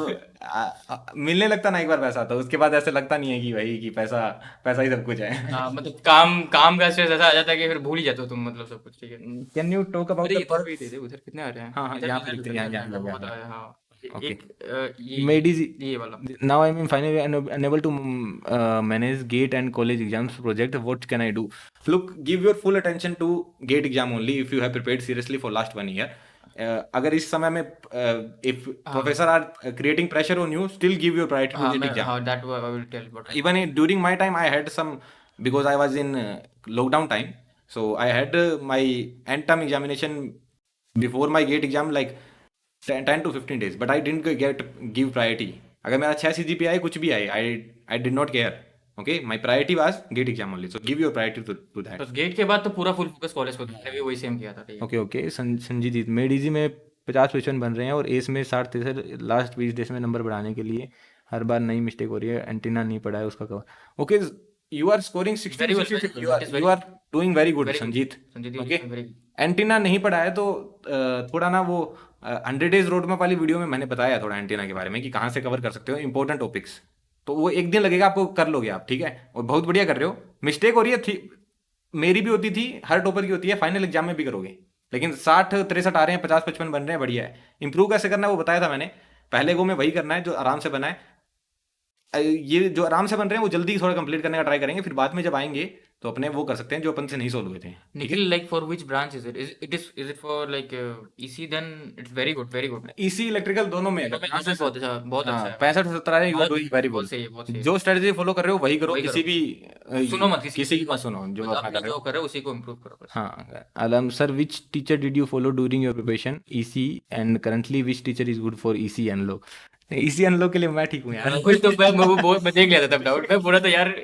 मिलने लगता ना एक बार पैसा, तो उसके बाद ऐसे लगता नहीं है कि भाई कि पैसा ही सब कुछ है. मतलब काम का स्ट्रेस ऐसा आ जाता है कि फिर भूल ही जाते हो तुम, मतलब सब कुछ. ठीक है, कैन यू टॉक अबाउट इधर भी दे दे. उधर कितने आ रहे हैं? हाँ, यहाँ पे लिखते हैं. हाँ. Okay. ये वाला. Now I am finally unable to manage GATE and college exams project. What can I do? Look, give your full attention to GATE exam only if you have prepared seriously for last 1 year. अगर इस समय में if professor are creating pressure on you, still give your priority to GATE exam. That I will tell. But Even during my time, I had some, because I was in lockdown time, so I had my end term examination before my GATE exam like 10 to 15 days, but I didn't give priority अगर मेरा 6 CGPA आए, कुछ भी आए, I did not care. Okay, my priority was GATE exam only, so give your priority to that. तो GATE के बाद तो पूरा फुल फोकस कॉलेज पे था, मैंने भी वही सेम किया था, ठीक है। Okay okay. Sanjeet ji, made easy में 50 क्वेश्चन बन रहे हैं और एस में 60 लास्ट 20 डेज में नंबर बढ़ाने के लिए हर बार नई मिस्टेक हो रही है. एंटीना नहीं पड़ा है उसका cover. Okay, you are scoring 60 Very well, 66. very well. That is you very are doing very good very good. Sanjeet. Sanjeet, you okay, doing very good. Antenna नहीं पड़ा है तो थोड़ा ना वो 100 डेज रोड मैप वाली वीडियो में मैंने बताया थोड़ा एंटीना के बारे में कि कहाँ से कवर कर सकते हो इंपॉर्टेंट टॉपिक्स. तो वो एक दिन लगेगा, आपको कर लोगे आप, ठीक है. और बहुत बढ़िया कर रहे हो. मिस्टेक हो रही है थी, मेरी भी होती थी, हर टॉपर की होती है, फाइनल एग्जाम में भी करोगे. लेकिन 60 63 आ रहे हैं, 50 55 बन रहे हैं, बढ़िया है. इंप्रूव कैसे करना है वो बताया था मैंने. पहले गो में वही करना है जो आराम से बना है. ये जो आराम से बन रहे हैं वो जल्दी थोड़ा कंप्लीट करने का ट्राई करेंगे, फिर बाद में जब आएंगे तो अपने वो कर सकते हैं जो अपन से नहीं सोल्व हुए थे, ठीक है. Nikhil, like for which branch is it? Is it for like EC? Then it's very good, very good. इसी इलेक्ट्रिकल दोनों में दोनों में बहुत अच्छा, बहुत अच्छा है. 65 70 है. यू आर बहुत डूइंग वेरी बहुत गुड. सही है, बहुत सही है. जो स्ट्रेटजी फॉलो कर रहे हो वही करो. वही किसी करो. भी सुनो मत किसी की मत सुनो जो अपना आपने कर रहे जो हो. कर रहे हो उसी को इम्प्रूव करो बस. हाँ. Alam sir, which teacher did you follow during your preparation EC and currently which teacher is good for EC analog? EC analog के लिए मैं ठीक हूँ यार. वही तो मैं देख लिया था तब डाउट, मैं पूरा तो यार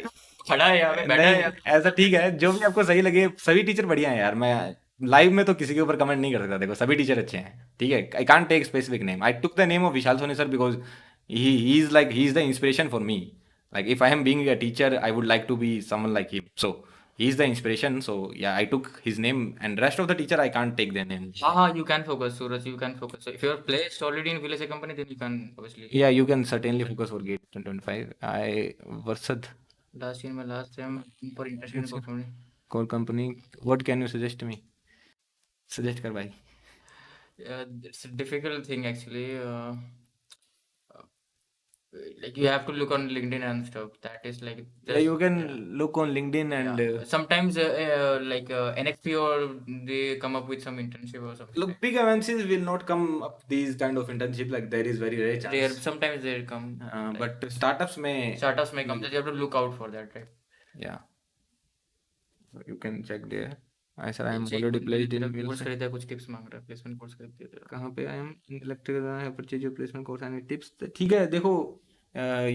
खड़ा है यहाँ पे, बैठा है नहीं, यार. ऐसा ठीक है, जो भी आपको सही लगे. सभी टीचर बढ़िया हैं यार. मैं लाइव में तो किसी के ऊपर कमेंट नहीं कर सकता. देखो सभी टीचर अच्छे हैं, ठीक है. I can't take specific name. I took the name of Vishal Soni sir because he is the inspiration for me. Like if I am being a teacher I would like to be someone like him. So he is the inspiration, so yeah, I took his name, and rest of the teacher I can't take their name. हाँ, you can focus, Suraj, you can focus. So if you're placed already in VLSI company, then you can obviously. Yeah, you can certainly focus for gate 2025. Varsad, Last year, my last time for internship in company. core company, what can you suggest me? Suggest kar bhai. It's a difficult thing actually. Like you have to look on LinkedIn and stuff. That is like Yeah, you can look on LinkedIn and sometimes like NXP or they come up with some internship or something. look, big MNCs will not come up these kind of internship. Like there is very rare chance. Sometimes they come. But startups may come. You have to look out for that, right? Yeah. So you can check there. I said I am already placed in course खरीदा, कुछ tips मांग रहा है, placement course खरीद दिया. कहाँ पे? I am electrical है purchase your placement course and tips. ठीक है, देखो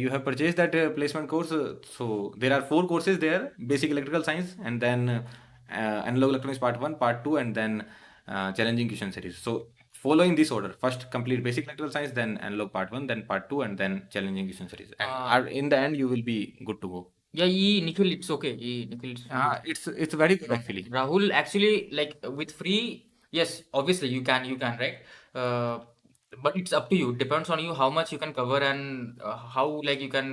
you have purchased that placement course. So there are 4 courses there: basic electrical science, and then analog electronics part 1, part 2, and then challenging question series. So following this order: first complete basic electrical science, then analog part 1, then part 2, and then challenging question series. And in the end you will be good to go. Yeah, Nikhil, it's okay. Nikhil, it's very good actually. Rahul, actually, like with free, yes, obviously you can, right? But it's up to you. Depends on you how much you can cover and how like you can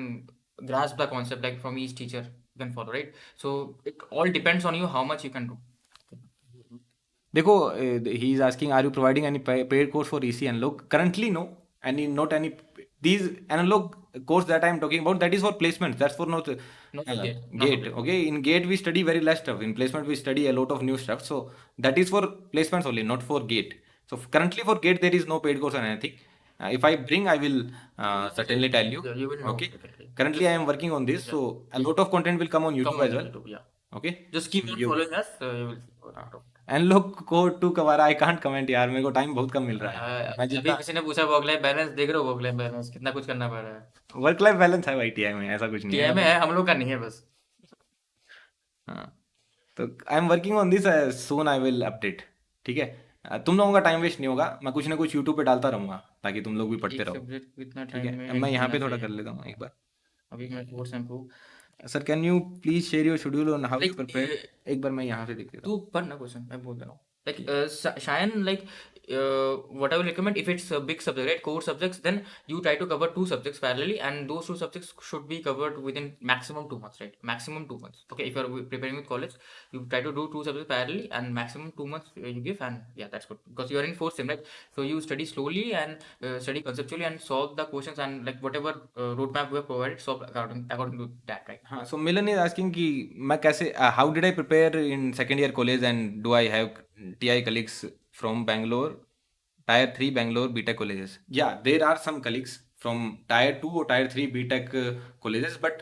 grasp the concept like from each teacher you can follow, right? So it all depends on you how much you can do. देखो, he is asking, are you providing any paid course for EC analog? Currently no. Not any. These analog course that I am talking about, that is for placements. That's for not gate. Okay, in gate we study very less stuff. In placement we study a lot of new stuff. So that is for placements only, not for gate. So currently for gate there is no paid course or anything. If I bring, I will certainly tell you. You will know. Okay. Currently I am working on this, so a lot of content will come on YouTube as well. Yeah. Okay. Just keep on following us. You will see. And लोग को to कवारा, I can't comment यार, मेरे को time बहुत कम मिल रहा है. मैं अभी किसी ने पूछा वर्क लाइफ बैलेंस, देख रहे हो वर्क लाइफ बैलेंस कितना कुछ करना पड़ रहा है. वर्क लाइफ बैलेंस है भाई टीआई में, ऐसा कुछ नहीं है. टीआई में है, हम लोग का नहीं है बस. हाँ, तो आई am working on this. Soon I will update. ठीक है, तुम लोगों का टाइम वेस्ट नहीं होगा. मैं कुछ ना कुछ यूट्यूब पे डालता रहूंगा ताकि तुम लोग भी पढ़ते रहो. ठीक है, मैं यहाँ पे थोड़ा कर लेता हूँ एक बार. अभी मैं course improve. Sir can you please share your schedule on how to prepare? एक बार मैं यहाँ से देख लेता हूँ. तू पढ़ ना क्वेश्चन, मैं बोल रहा हूँ. Like Shayan, like what I will recommend, if it's a big subject, right, core subjects, then you try to cover 2 subjects parallelly, and those 2 subjects should be covered within maximum 2 months, right? Maximum 2 months. Okay, if you're preparing with college, you try to do 2 subjects parallelly, and maximum 2 months you give, and yeah, that's good because you're in 4th sem, right? So you study slowly and study conceptually and solve the questions, and like whatever roadmap we have provided, solve according to that, right? हाँ, so Milan is asking कि मैं कैसे, how did I prepare in second year college, and do I have TI colleagues from Bangalore, Tier 3 Bangalore B.Tech colleges? Yeah, there are some colleagues from Tier 2 or Tier 3 B.Tech colleges, but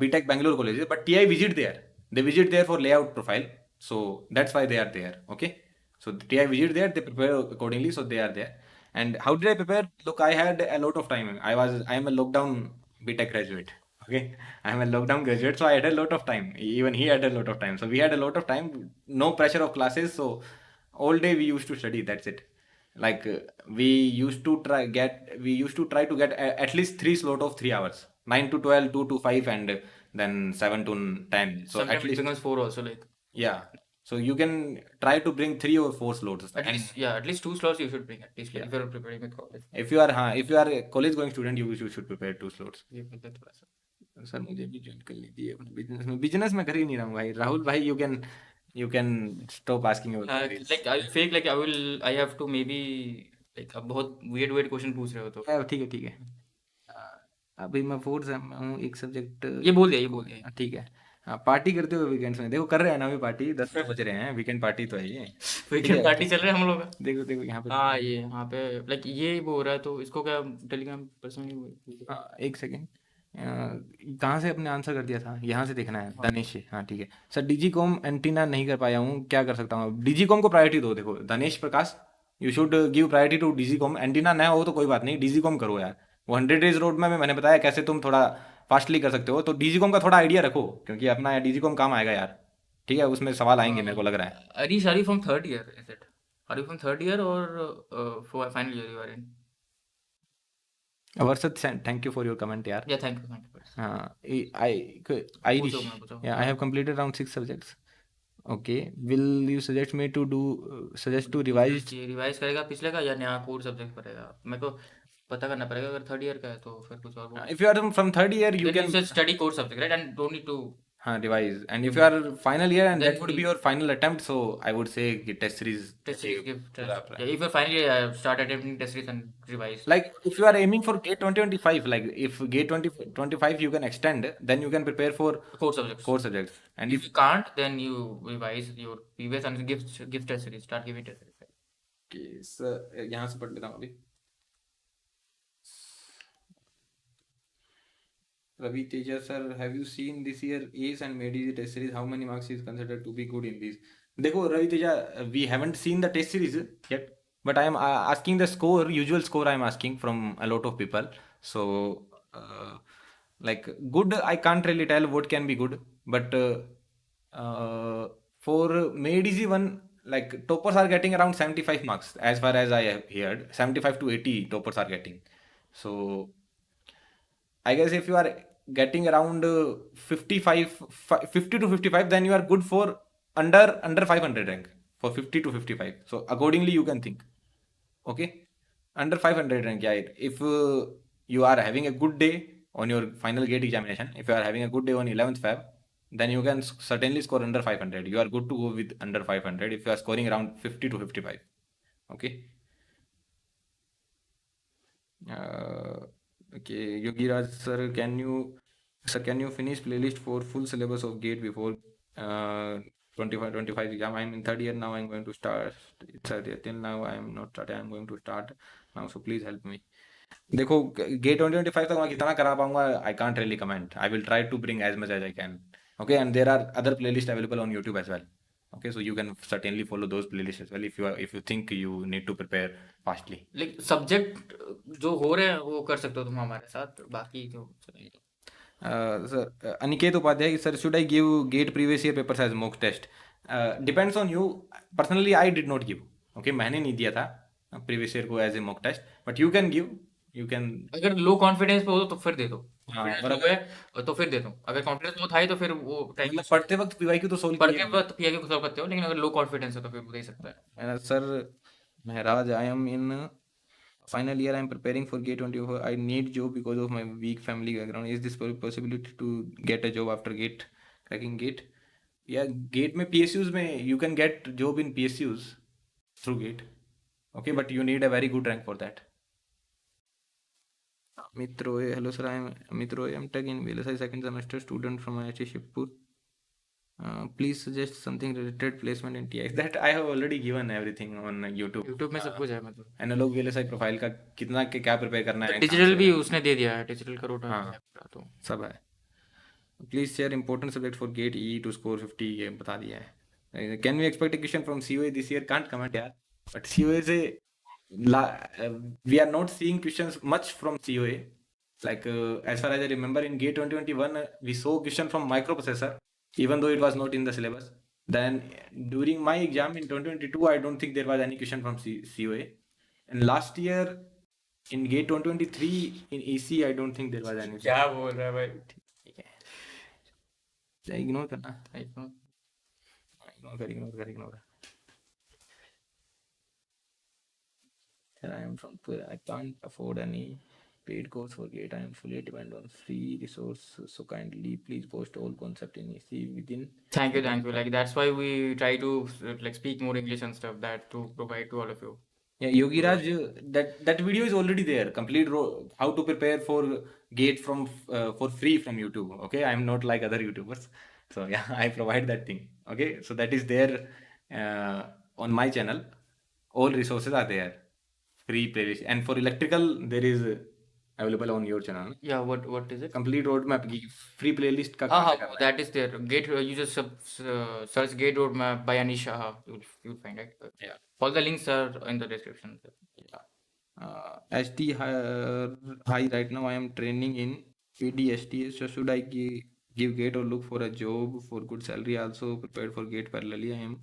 B.Tech Bangalore colleges, but TI visit there. They visit there for layout profile, so that's why they are there. Okay, so the TI visit there, they prepare accordingly, so they are there. And how did I prepare? Look, I had a lot of time. I am a lockdown B.Tech graduate. Okay, I am a lockdown graduate, so I had a lot of time. Even he had a lot of time. So we had a lot of time. No pressure of classes. So all day we used to study. That's it. Like we used to try to get at least three slot of 3 hours, 9 to 12, 2 to 5, and then 7 to 10. So at Sometimes it least, becomes 4 also, like yeah. So you can try to bring 3 or 4 slots. at And least, yeah, at least 2 slots you should bring, at least, like yeah, if you're preparing with college. if you are a college going student, you should prepare 2 slots. ये बोलते हैं थोड़ा सा. Sir मुझे भी join कर लीजिए अपने बिजनेस में कर ही नहीं रहा हूँ भाई राहुल भाई you can stop asking your queries Like I fake like I have to maybe like अब बहुत weird क्वेश्चन पूछ रहे हो तो ठीक है अभी मैं 4 सेम में हूँ एक सब्जेक्ट ये बोल दिया. ठीक है हाँ पार्टी करते हो वीकेंड्स में देखो कर रहे हैं ना अभी पार्टी 10 बज रहे हैं वीकेंड पार्टी तो है ये ठीक वीकेंड है पार्टी चल रहा है हम लोग का. देखो देखो यहाँ पे हाँ ये यहाँ पे लाइक ये वो हो रहा है तो इसको क्या टेलीग्राम पर्सनली. हाँ एक सेकेंड कहाँ से अपने आंसर कर दिया था यहाँ से देखना है धनेश से हाँ ठीक है सर डीजी कॉम एंटीना नहीं कर पाया हूँ क्या कर सकता हूँ डीजी कॉम को प्रायोरिटी दो देखो Dhanesh Prakash you should give priority to DG com antenna ना हो तो कोई बात नहीं डीजी कॉम करो यार वो 100 डेज रोड में मैंने बताया कैसे तुम थोड़ा फास्टली कर सकते हो तो डीजी कॉम का थोड़ा आइडिया रखो क्योंकि अपना डीजी कॉम काम आएगा यार ठीक है उसमें सवाल आएंगे मेरे को लग रहा है Arish, are you from third year? Is it? Are you from third year or for final year you are in? Varshad thank you for your comment यार Yeah, thank you. हाँ Irish पूछो. yeah I have completed around 6 subjects okay will you suggest to revise revise करेगा पिछले का या नया core subject पड़ेगा मेरे को पता करना पड़ेगा अगर थर्ड ईयर का है तो फिर कुछ और बोल. if you are from third year you Then can you should study core subject, right? And don't need to. revise and if you are final year and Then that would be we- your final attempt so I would say कि test series Test series give test. पूरा apply. Yeah, if you're finally start attempting test series and revise. Like if you are aiming for GATE 2025 like if GATE 2025 you can extend then you can prepare for Core subjects. core subjects and If you can't, then you revise your previous and give test series. Start giving test series. यहाँ से पढ़ लेता हूँ अभी Ravi Teja sir, have you seen this year ACE and MEDIC test series? How many marks is considered to be good in these? देखो Ravi Teja, we haven't seen the test series yet, but I am asking the score, usual score I am asking from a lot of people. So, like good, I can't really tell what can be good, but for MEDIC one, like toppers are getting around 75 marks as far as I have heard. 75 to 80 toppers are getting. So, I guess if you are getting around 50 to 55 then you are good for under 500 rank for 50 to 55 so accordingly you can think okay under 500 rank yeah if you are having a good day on your final gate examination if you are having a good day on 11th Feb then you can certainly score under 500 you are good to go with under 500 if you are scoring around 50 to 55 okay okay Yogiraj sir can you finish playlist for full syllabus of GATE before 25 exam I'm in third year now I'm going to start till now I am not started I'm going to start now so please help me देखो GATE 2025 तक मैं कितना करा पाऊंगा I can't really comment I will try to bring as much as I can okay and there are other playlists available on YouTube as well okay so you can certainly follow those playlists as well if you think you need to prepare fastly Like subject जो हो रहे हैं वो कर सकते हो तुम हमारे साथ बाकी तो sir Aniket Upadhyay sir should I give GATE previous year papers as mock test depends on you personally I did not give okay मैंने नहीं दिया था प्रीवियस ईयर को as a mock test but you can give you can अगर low confidence पे हो तो फिर दे दो हाँ, Confidence low है तो फिर दे दो अगर कॉन्फिडेंस बहुत हाई तो फिर वो टाइम मतलब पढ़ते वक्त पीवाईक्यू तो सोल्व पढ़ के वक्त पीआईक्यू को सॉल्व करते हो लेकिन अगर लो कॉन्फिडेंस है तो फिर वो दे सकता है sir Maharaj I am in final year I am preparing for GATE 24 I need job because of my weak family background is this possibility to get a job after GATE cracking GATE yeah GATE में PSUs में you can get job in PSUs through GATE okay but you need a very good rank for that Amit Roy hello sir I am Amit Roy M.tech in VLSI second semester student from IIT Shivpur please suggest something related placement in TX that I have already given everything on YouTube में सब कुछ है मतलब analogue VLSI profile का कितना के क्या prepare करना है डिजिटल भी उसने दे दिया है डिजिटल का रोड तो सब है please share important subject for GATE E to score 50 ये बता दिया है can we expect question from COA this year can't comment यार बट COA से we are not seeing questions much from COA. Like as far as I remember, in GATE 2021, we saw question from microprocessor, even though it was not in the syllabus. Then during my exam in 2022, I don't think there was any question from COA. And last year in GATE 2023 in EC, I don't think there was any. क्या बोल रहा है भाई? ठीक है, ignore करना, iPhone. ignore. Sir, I am from Pune. I can't afford any paid course for GATE. I am fully dependent on free resource. So kindly please post all concept in EC within. Thank you. Like that's why we try to like speak more English and stuff that to provide to all of you. Yeah, Yogi Raj, that video is already there. Complete how to prepare for GATE from for free from YouTube. Okay, I'm not like other YouTubers. So yeah, I provide that thing. Okay, so that is there on my channel. All resources are there, free playlist. And for electrical, there is available on your channel. Yeah, what is it? Complete roadmap की free playlist का हाँ कहाँ हाँ से करना है? that is there. Gate you just search Gate roadmap by Anisha. You'll find it. Yeah. All the links are in the description. Yeah. ST high right now I am training in PDST. So should I give GATE or look for a job for good salary? Also prepared for GATE parallelly. I am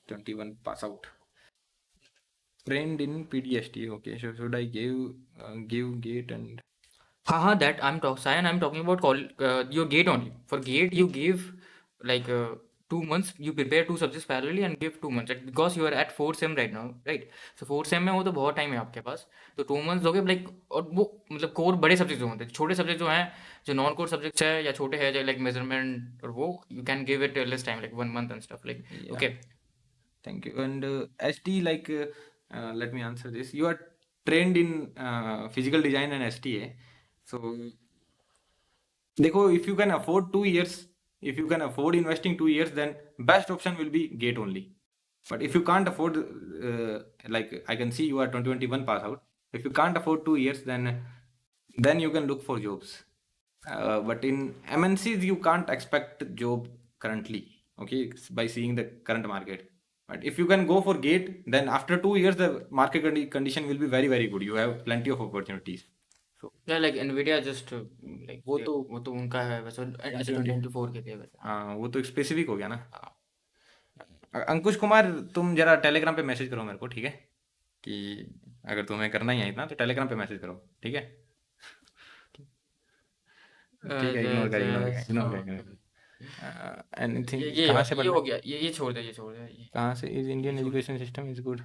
21 pass out. Trained in PDST. Okay. So should I give GATE and हाँ that I'm talking about your GATE only. For GATE you give like 2 months, you prepare 2 subjects parallelly and give 2 months because you are at 4th sem right now, right? So 4th sem में वो तो बहुत time है आपके पास, तो 2 months दोगे like, और वो मतलब कोर बड़े सब्जेक्ट जो होते हैं, छोटे सब्जेक्ट जो हैं, जो नॉन कोर सब्जेक्ट्स है या छोटे हैं लाइक मेजरमेंट और वो you can give it less time like 1 month and stuff like. Okay, thank you. And ST, like let me answer this. You are trained in physical design and STA. So देखो, if you can afford 2 years, if you can afford investing 2 years, then best option will be GATE only. But if you can't afford, like I can see you are 2021 pass out. If you can't afford 2 years, then you can look for jobs. But in MNCs you can't expect job currently. Okay, by seeing the current market. But if you can go for GATE, then after 2 years the market condition will be very very good. You have plenty of opportunities. So yeah, like Nvidia just like वो तो उनका है वैसे 2024 के थे वैसे. हाँ, वो तो स्पेसिफिक हो गया ना. अंकुश कुमार, तुम जरा टेलीग्राम पे मैसेज करो मेरे को, ठीक है? कि अगर तुम्हें करना ही है इतना तो टेलीग्राम पे मैसेज करो, ठीक है? ठीक है, इग्नोर कर. एनीथिंग कहाँ से ये हो गया, ये छोड़ दे. कहाँ से? Is Indian education system is good?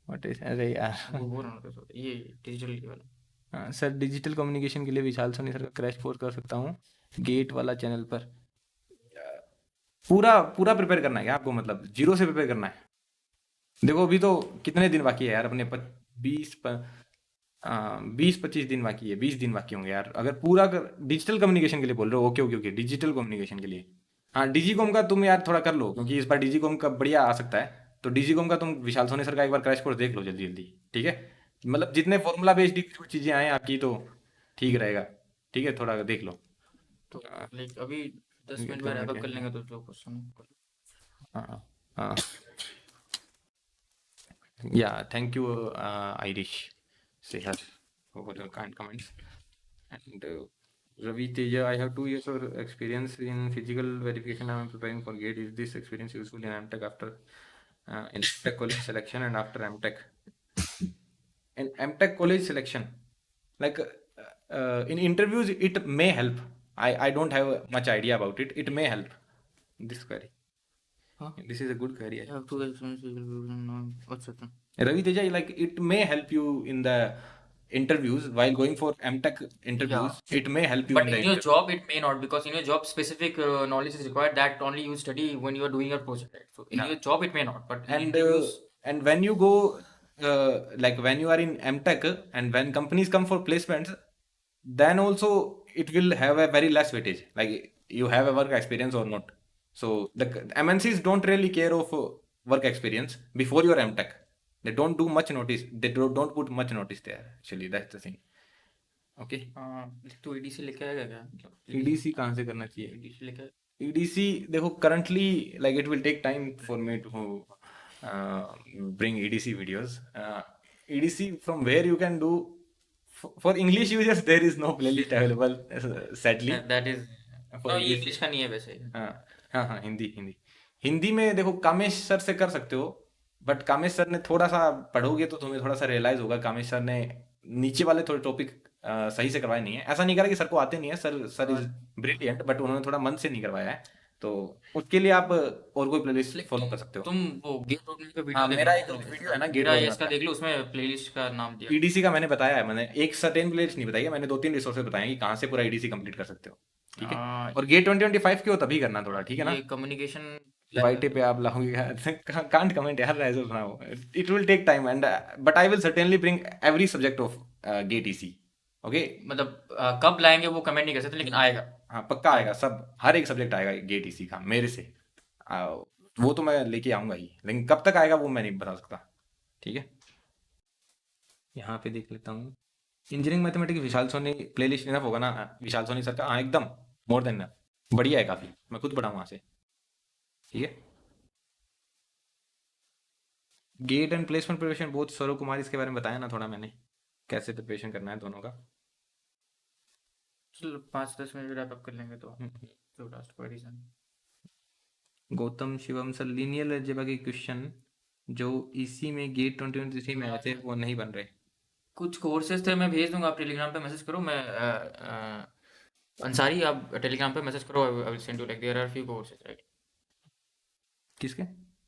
What is? अरे यार, वो ना ये डिजिटल वाला. सर डिजिटल कम्युनिकेशन के लिए विशाल सोनी सर का क्रैश कोर्स कर सकता हूँ गेट वाला चैनल पर. पूरा प्रिपेयर करना है क्या आपको? मतलब जीरो से प्रिपेयर करना है? देखो अभी तो कितने दिन बाकी है यार, अपने 20-25 दिन बाकी है, 20 दिन बाकी होंगे यार. अगर पूरा डिजिटल कम्युनिकेशन के लिए बोल रहे हो, ओके, डिजिटल कम्युनिकेशन के लिए. हाँ, डिजीकॉम का तुम यार थोड़ा कर लो, क्योंकि इस बार डिजीकॉम का बढ़िया आ सकता है. तो डिजीकॉम का तुम विशाल सोनी सर का एक बार क्रैश कोर्स देख लो जल्दी, ठीक है? मतलब जितने फॉर्मूला बेस्ड चीज़ें आए आपकी तो ठीक रहेगा, ठीक है? थोड़ा देख लो. तो लाइक अभी 10 मिनट में रैप अप कर लेंगे तो जो क्वेश्चन. हाँ. Yeah, thank you, Irish Sehar, for the kind comments. And Ravi Teja, I have 2 years of experience in physical verification. I am preparing for GATE. Is this experience useful in M.tech after in M.tech college selection and after M.tech? In M.tech college selection, like in interviews, it may help. I don't have much idea about it. It may help. This query. This is a good query. I have 2 experience. What's it? Ravi Teja, like it may help you in the interviews while going for M.tech interviews. Yeah. It may help you. But in your job, it may not, because in your job, specific knowledge is required that only you study when you are doing your project. Right? So in your job, it may not. But and when you go, like when you are in M.tech and when companies come for placements, then also it will have a very less weightage. Like you have a work experience or not. So the MNCs don't really care of work experience before your M.tech. They don't do much notice. They don't put much notice there. Actually, that's the thing. Okay. तो EDC लेके आएगा क्या? EDC कहाँ से करना चाहिए? EDC लेके. EDC देखो currently like it will take time for me to bring EDC videos. EDC from where you can do for English users there is no playlist available, sadly. That is For नो, ये English, English का नहीं है वैसे। हाँ हाँ हाँ, हिंदी हिंदी हिंदी में देखो कामेश सर से कर सकते हो, बट कामेश सर ने थोड़ा सा पढ़ोगे तो तुम्हें थोड़ा सा रियलाइज होगा, कामेश सर ने नीचे वाले थोड़े टॉपिक सही से करवाए नहीं है। ऐसा नहीं करा कि सर को आते नहीं है, सर इज ब्रिलियंट, बट उन्होंने थोड़ा मन से नहीं करवाया है। तो उसके लिए आप और कोई प्लेलिस्ट फॉलो कर सकते हो। तुम वो गेट रोड पे वीडियो हाँ, देख मेरा लो, एक तो वीडियो है ना गेट मेरा रोड इसका देख लो, उसमें प्लेलिस्ट का नाम दिया। ईडीसी का मैंने बताया है, मैंने एक सर्टेन प्लेलिस्ट नहीं बताई है, मैंने 2-3 रिसोर्सेज बताए हैं कि कहाँ से पूरा ईडीसी कंप्लीट कर सकते हो, ठीक है। और गेट 2025 के हो तभी करना थोड़ा, ठीक है ना। ये कम्युनिकेशन वाईटे पे आप लाओगे, कांट कमेंट यार, ऐसे बनाओ, it will take time and but I will certainly bring every subject of GATE EC, okay. मतलब कब लाएंगे वो कमेंट नहीं कर सकते, लेकिन आएगा। हाँ पक्का आएगा, सब हर एक सब्जेक्ट आएगा गेट ईसी का मेरे से। वो तो मैं लेके आऊंगा ही, लेकिन कब तक आएगा वो मैं नहीं बता सकता, ठीक है। यहाँ पे देख लेता हूँ, इंजीनियरिंग मैथमेटिक्स विशाल सोनी प्लेलिस्ट इनफ होगा ना विशाल सोनी सर का? हाँ एकदम, मोर देन इनफ, बढ़िया है काफ़ी, मैं खुद पढ़ा हूँ वहाँ से, ठीक है। गेट एंड प्लेसमेंट प्रिपरेशन बहुत, सौरभ कुमार इसके बारे में बताया ना थोड़ा मैंने, कैसे प्रिपरेशन करना है दोनों का। चलो 5-10 मिनट रैप अप कर लेंगे तो last queries. Gautam Shivam sir, linear algebra के क्वेश्चन जो इसी में गेट 2023 में आए थे वो नहीं बन रहे। कुछ कोर्सेज थे, मैं भेज दूंगा, आप टेलीग्राम पे मैसेज करो। मैं अंसारी, आप टेलीग्राम पे मैसेज करो, I will send you, like there are few courses, right. किसके?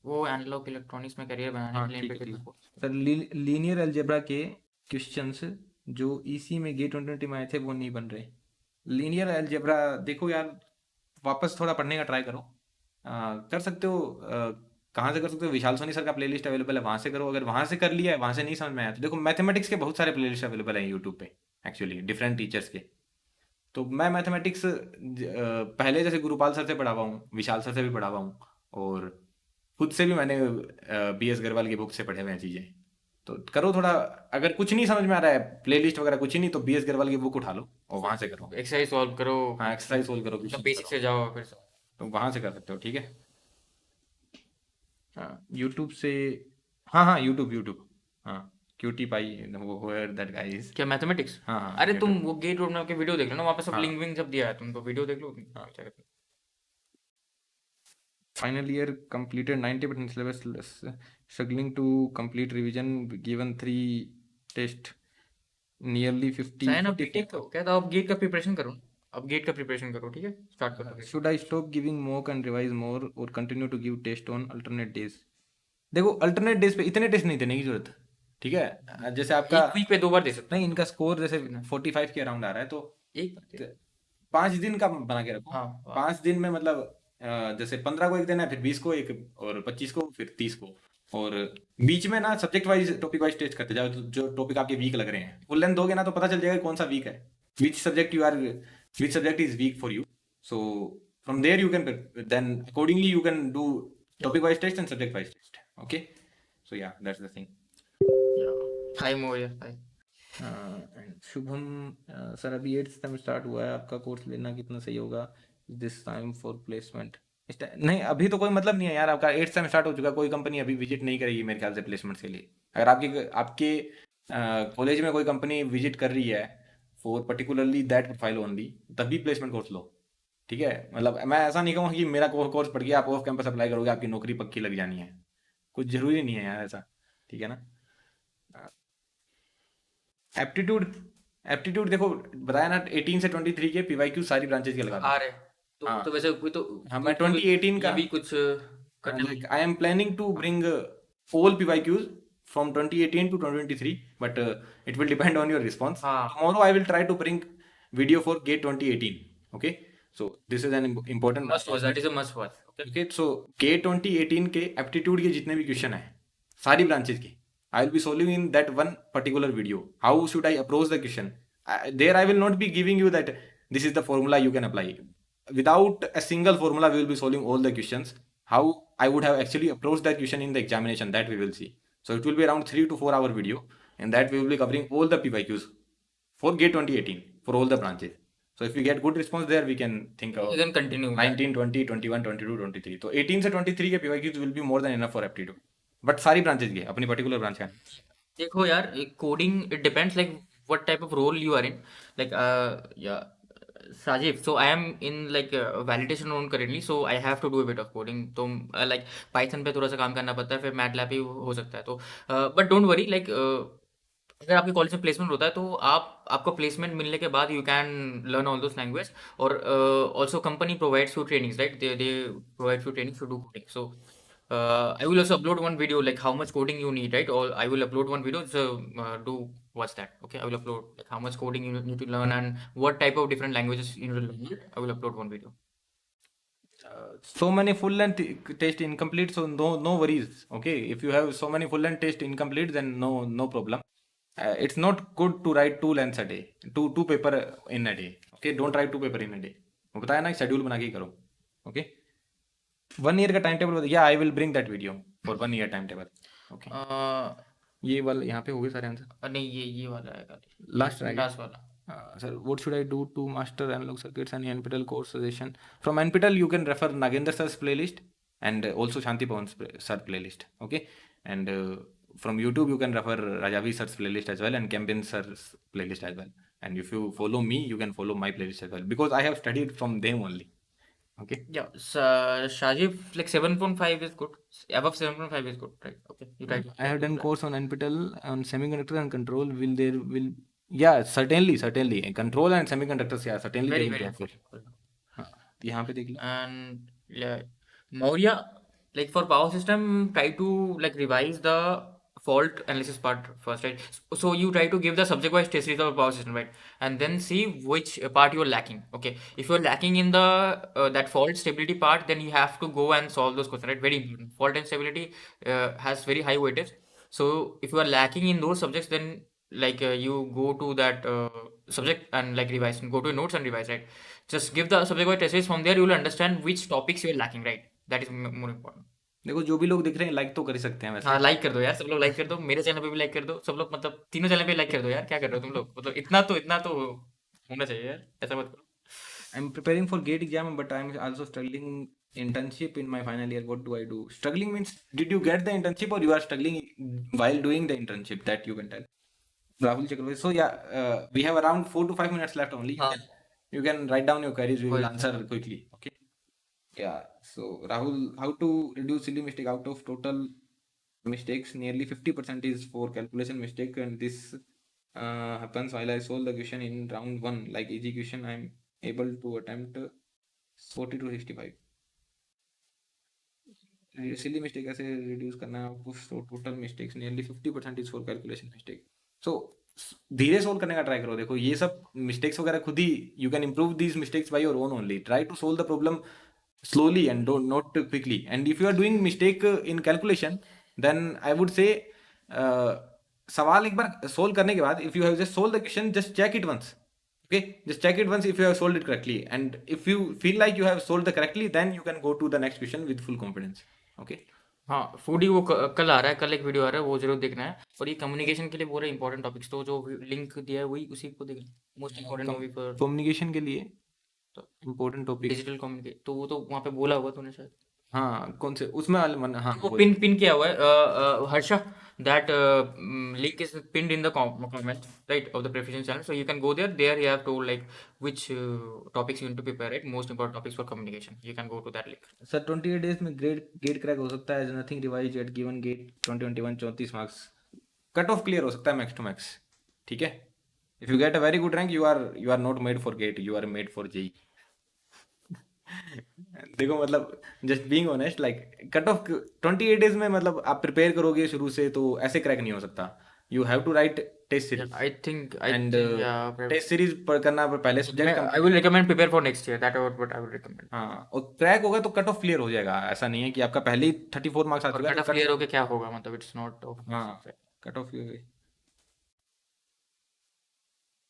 वो एनालॉग इलेक्ट्रॉनिक्स में करियर बनाने हाँ के लिए ठीक है पे ठीक है सर, लीनियर अलजेब्रा के क्वेश्चंस जो इसी में गेट 2020 में आए थे वो नहीं बन रहे। लीनियर अलजेब्रा देखो यार, वापस थोड़ा पढ़ने का ट्राई करो, कर सकते हो। कहाँ से कर सकते हो? विशाल सोनी सर का प्लेलिस्ट अवेलेबल है, वहाँ से करो। अगर वहाँ से कर लिया है, वहाँ से नहीं समझ में आया तो देखो मैथमेटिक्स के बहुत सारे प्लेलिस्ट अवेलेबल हैं यूट्यूब पे, एक्चुअली डिफरेंट टीचर्स के। तो मैं मैथमेटिक्स पहले जैसे गुरुपाल सर से पढ़ा हुआ हूँ, विशाल सर से भी पढ़ा हुआ हूँ, और खुद से भी मैंने B.S. अग्रवाल की बुक से पढ़े हुए हैं चीज़ें। तो करो थोड़ा, अगर कुछ नहीं समझ में आ रहा है, प्लेलिस्ट वगैरह कुछ ही नहीं, तो B.S. अग्रवाल की बुक उठा लो और वहाँ से करो। एक्सरसाइज सॉल्व करो, हाँ एक्सरसाइज सोल्व करो, मतलब क्वेश्चन बेसिक करो, से जाओ फिर से। तो वहाँ से कर सकते हो, ठीक है। हाँ यूट्यूब से, हाँ हाँ यूट्यूब यूट्यूब, हाँ क्यूटी पाई, वो दैट गाइस। क्या मैथमेटिक्स? हाँ हाँ अरे तुम YouTube। वो गेट रोड मैप के वीडियो देख लो ना, वहाँ पे सब हाँ लिंक विंक सब दिया है, तुम तो वीडियो देख लो। हाँ। Final year completed 90% syllabus, struggling to complete revision, given 3 test, nearly 50 sign अब 44. बीटेक तो क्या था, अब गेट का प्रिपरेशन करो, अब गेट का प्रिपरेशन करो, ठीक है, स्टार्ट करो। Should I stop giving mock and revise more or continue to give test on alternate days? देखो अल्टरनेट डेज पे इतने टेस्ट नहीं देने की जरूरत, ठीक है। जैसे आपका एक वीक पे 2 बार दे सकते नहीं, इनका स्कोर जैसे 45 के अराउंड आ रहा है, तो हो, एक 5 दिन का बना के रखो। हाँ 5 दिन में मतलब जैसे 15 को एक देना है, फिर 20 को एक, और 25 को, फिर 30 को, और बीच में ना subject wise topic wise test करते जाओ, तो जो टॉपिक आपके वीक लग रहे हैं फुल लेंथ दोगे ना तो पता चल जाएगा कौन सा वीक है, which subject is weak for you. So from there you can then accordingly you can do topic wise test and subject wise test, okay. So yeah that's the thing. 5 more years, 5। Shubham sir, अभी 8th semester start हुआ है, आपका course लेना कितना सही होगा this time for placement? नहीं अभी तो कोई मतलब नहीं है यार, आपका 8th सेमेस्टर स्टार्ट हो चुका है, कोई कंपनी अभी विजिट नहीं करेगी मेरे ख्याल से प्लेसमेंट्स के लिए। अगर आपके आपके कॉलेज में कोई कंपनी विजिट कर रही है for particularly that profile only, तभी प्लेसमेंट कोर्स लो, ठीक है। मतलब मैं ऐसा नहीं कहूँगा कि मेरा कोर्स पढ़ के आप ऑफ कैंपस अप्लाई करोगे आपकी नौकरी पक्की लग जानी है, कुछ जरूरी नहीं है यार ऐसा, ठीक है ना। एप्टीट्यूड, एप्टीट्यूड देखो बताया ना, 18 से 23 के PYQ सारी ब्रांचेज के लगा आ दो। रहे तो हाँ तो वैसे कोई तो हाँ, मैं कोई 2018 ये का भी कुछ करने like I am planning to bring all PYQs from 2018 to 2023, but it will depend on your response. हाँ Tomorrow I will try to bring video for GATE 2018. Okay, so this is an important must watch, that is a must watch. okay, so GATE 2018 के aptitude के जितने भी question हैं सारी branches के, I will be solving in that one particular video. How should I approach the question? There I will not be giving you that this is the formula you can apply. Without a single formula, we will be solving all the questions. How I would have actually approached that question in the examination, that we will see. So it will be around 3 to 4 hour video, and that we will be covering all the PYQs for GATE 2018 for all the branches. So if we get good response there, we can think of You can continue 19, 20, 21, 22, 23. So 18 से 23 के PYQs will be more than enough for aptitude. But सारी branches की है, अपनी particular branch का नहीं। देखो यार, coding it depends like what type of role you are in. Like yeah, Sajiv, so I am in like validation role currently, so I have to do a bit of coding. तो like Python पे थोड़ा सा काम करना पड़ता है, फिर MATLAB भी हो सकता है, तो but don't worry, like अगर आपके कॉलेज में प्लेसमेंट होता है तो आपको प्लेसमेंट मिलने के बाद you can learn all those language, और also company provides few trainings, right? They provide few trainings to do coding. So I will also upload one video like how much coding you need, right? Or I will upload one video, so do watch that. Okay, I will upload like how much coding you need to learn and what type of different languages you need to learn. I will upload one video. So many full length test incomplete, so no worries. Okay, if you have so many full length test incomplete, then no problem. It's not good to write two lengths a day, two paper in a day. Okay, don't write two paper in a day. वो बताया ना, schedule बना के ही करो. Okay, 1 year का time table. Yeah, I will bring that video for 1 year time table. Okay, ये वाला यहाँ पे हो गए सारे आंसर. नहीं, ये वाला है, लास्ट रह गया. लास्ट वाला. Sir, what should I do to master analog circuits and NPTEL course suggestion? From NPTEL, you can refer Nagendra sir's playlist and also Shanti Pawan's sir playlist. Okay, and from YouTube, you can refer Rajavi sir's playlist as well and Campin sir's playlist as well. And if you follow me, you can follow my playlist as well because I have studied from them only. Okay. Yeah, Shajiv, like 7.5 is good. Above 7.5 is good, right? Okay, you try to. I have done course on NPTEL on semiconductor and control. Will yeah, certainly control and semiconductors. Yeah, certainly Very, they will very be offered. important. हाँ, यहाँ पे देख लो. And yeah, Maurya, like for power system, try to like revise the fault analysis part first, right? So you try to give the subject wise test result of power system, right? And then see which part you are lacking. Okay, if you are lacking in the that fault stability part, then you have to go and solve those questions, right? Very important. Fault and stability has very high weightage. So if you are lacking in those subjects, then like you go to that subject and like revise, go to your notes and revise, right? Just give the subject wise test. From there you will understand which topics you are lacking, right? That is more important. देखो, जो भी लोग दिख रहे हैं like तो कर ही सकते हैं वैसे. हाँ, लाइक कर दो यार, सब लोग लाइक कर दो, मेरे चैनल पे भी लाइक कर दो, सब लोग मतलब तीनों चैनल पे लाइक कर दो यार. क्या कर रहे हो तुम लोग? मतलब इतना तो होना चाहिए यार, ऐसा मत करो. I'm preparing for GATE exam, but I'm also struggling internship in my final year. What do I do? Struggling means, did you get the internship or you are struggling while doing the internship? That you can tell. Rahul Chakravarti. So yeah, we have around 4 to 5 minutes left only. You can write down your queries. We will answer quickly. Okay. Yeah. So Rahul, how to reduce silly mistake out of total mistakes? Nearly 50% is for calculation mistake, and this happens while I solve the question in round 1. Like easy question, I'm able to attempt 40 to 65. Silly mistake ऐसे reduce करना है. So total mistakes nearly 50% is for calculation mistake. So धीरे solve करने का try करो. देखो, ये सब मिस्टेक्स वगैरह खुद ही you can improve these mistakes by your own only. Try to solve the problem slowly and don't not quickly. And if you are doing mistake in calculation, then I would say सवाल एक बार solve करने के बाद, if you have just solved the question, just check it once. Okay, just check it once if you have solved it correctly, and if you feel like you have solved the correctly, then you can go to the next question with full confidence. Okay. हाँ, foodie वो कल आ रहा है, कल एक video आ रहा है, वो जरूर देखना है. और ये कम्युनिकेशन के लिए बोल रहे इंपॉर्टेंट टॉपिक्स, तो जो लिंक दिया है वही उसी को देखना. मोस्ट इंपॉर्टेंट मूवी पर कम्युनिकेशन के लिए इम्पोर्टेंट टॉपिक डिजिटल कम्युनिकेशन, तो वो तो वहाँ पे बोला होगा तूने शायद. हाँ, कौन से उसमें हाँ, वो पिन किया हुआ है, Harsha. That link is pinned in the comment, right, of the previous channel. So you can go there. There you have to like which topics you need to prepare, right? Most important topics for communication. You can go to that link. Sir 28 days में GATE crack हो सकता है. Nothing revise at given GATE 2021 34 marks. Cut off clear हो सकता है max to max. ठीक है. If you get a very good rank, you are not made for GATE, you are made for JE. देखो, मतलब just being honest, like cut off 28 days में, मतलब आप प्रिपेयर करोगे शुरू से तो ऐसे क्रैक नहीं हो सकता. You have to write test series. I think test series करना पहले subject. I will recommend prepare for next year. That is what I will recommend. हाँ, और क्रैक होगा तो कट ऑफ क्लियर हो जाएगा. ऐसा नहीं है कि आपका पहले ही 34 मार्क्स आ चुका है. कट ऑफ क्लियर होके क्या होगा, मतलब इट्स नॉट. हाँ, कट ऑफ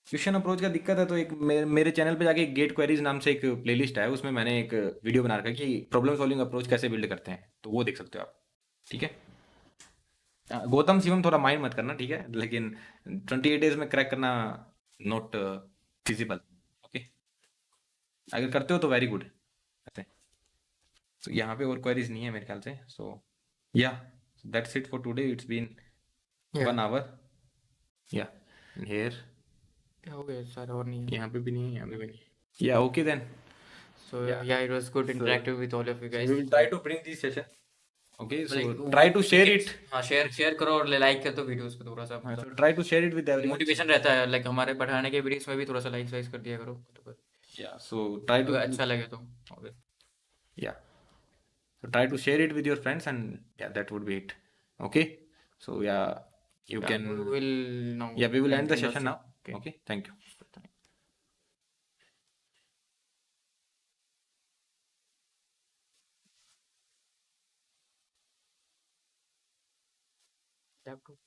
क्वेश्चन अप्रोच का दिक्कत है तो एक मेरे चैनल पे जाके गेट क्वेरीज नाम से एक प्लेलिस्ट है, उसमें मैंने एक वीडियो बना रखा है कि प्रॉब्लम सॉल्विंग अप्रोच कैसे बिल्ड करते हैं, तो वो देख सकते हो आप. ठीक है. गौतम शिवम थोड़ा माइंड मत करना, ठीक है, लेकिन 28 डेज में क्रैक करना नॉट फिजिबल. ओके, अगर करते हो तो वेरी गुड. तो यहाँ पे और क्वेरीज नहीं है मेरे ख्याल से. सो या that's it for today. It's been Yeah. 1 hour. Yeah. And here. क्या हो गया सारा और नहीं है. यहाँ पे भी नहीं है, यहाँ पे भी नहीं है. Yeah, okay then. So Yeah. yeah, it was good So- interactive with all of you So guys. we will try to bring this session. Okay, so Like, try to share it. हाँ share करो और like कर दो videos को थोड़ा सा. So try to share it with everyone. Motivation रहता है लाइक हमारे पढ़ाने के वीडियोस में भी थोड़ा सा लाइक वाइक कर दिया करो. Yeah, so try to अगर अच्छा लगे तो. Okay. yeah. So try to share it with your friends, and yeah, that would be it. Okay. So yeah, you Yeah, can. we will now. Yeah, we will end the the session now. Okay. Okay. Thank you. Tap to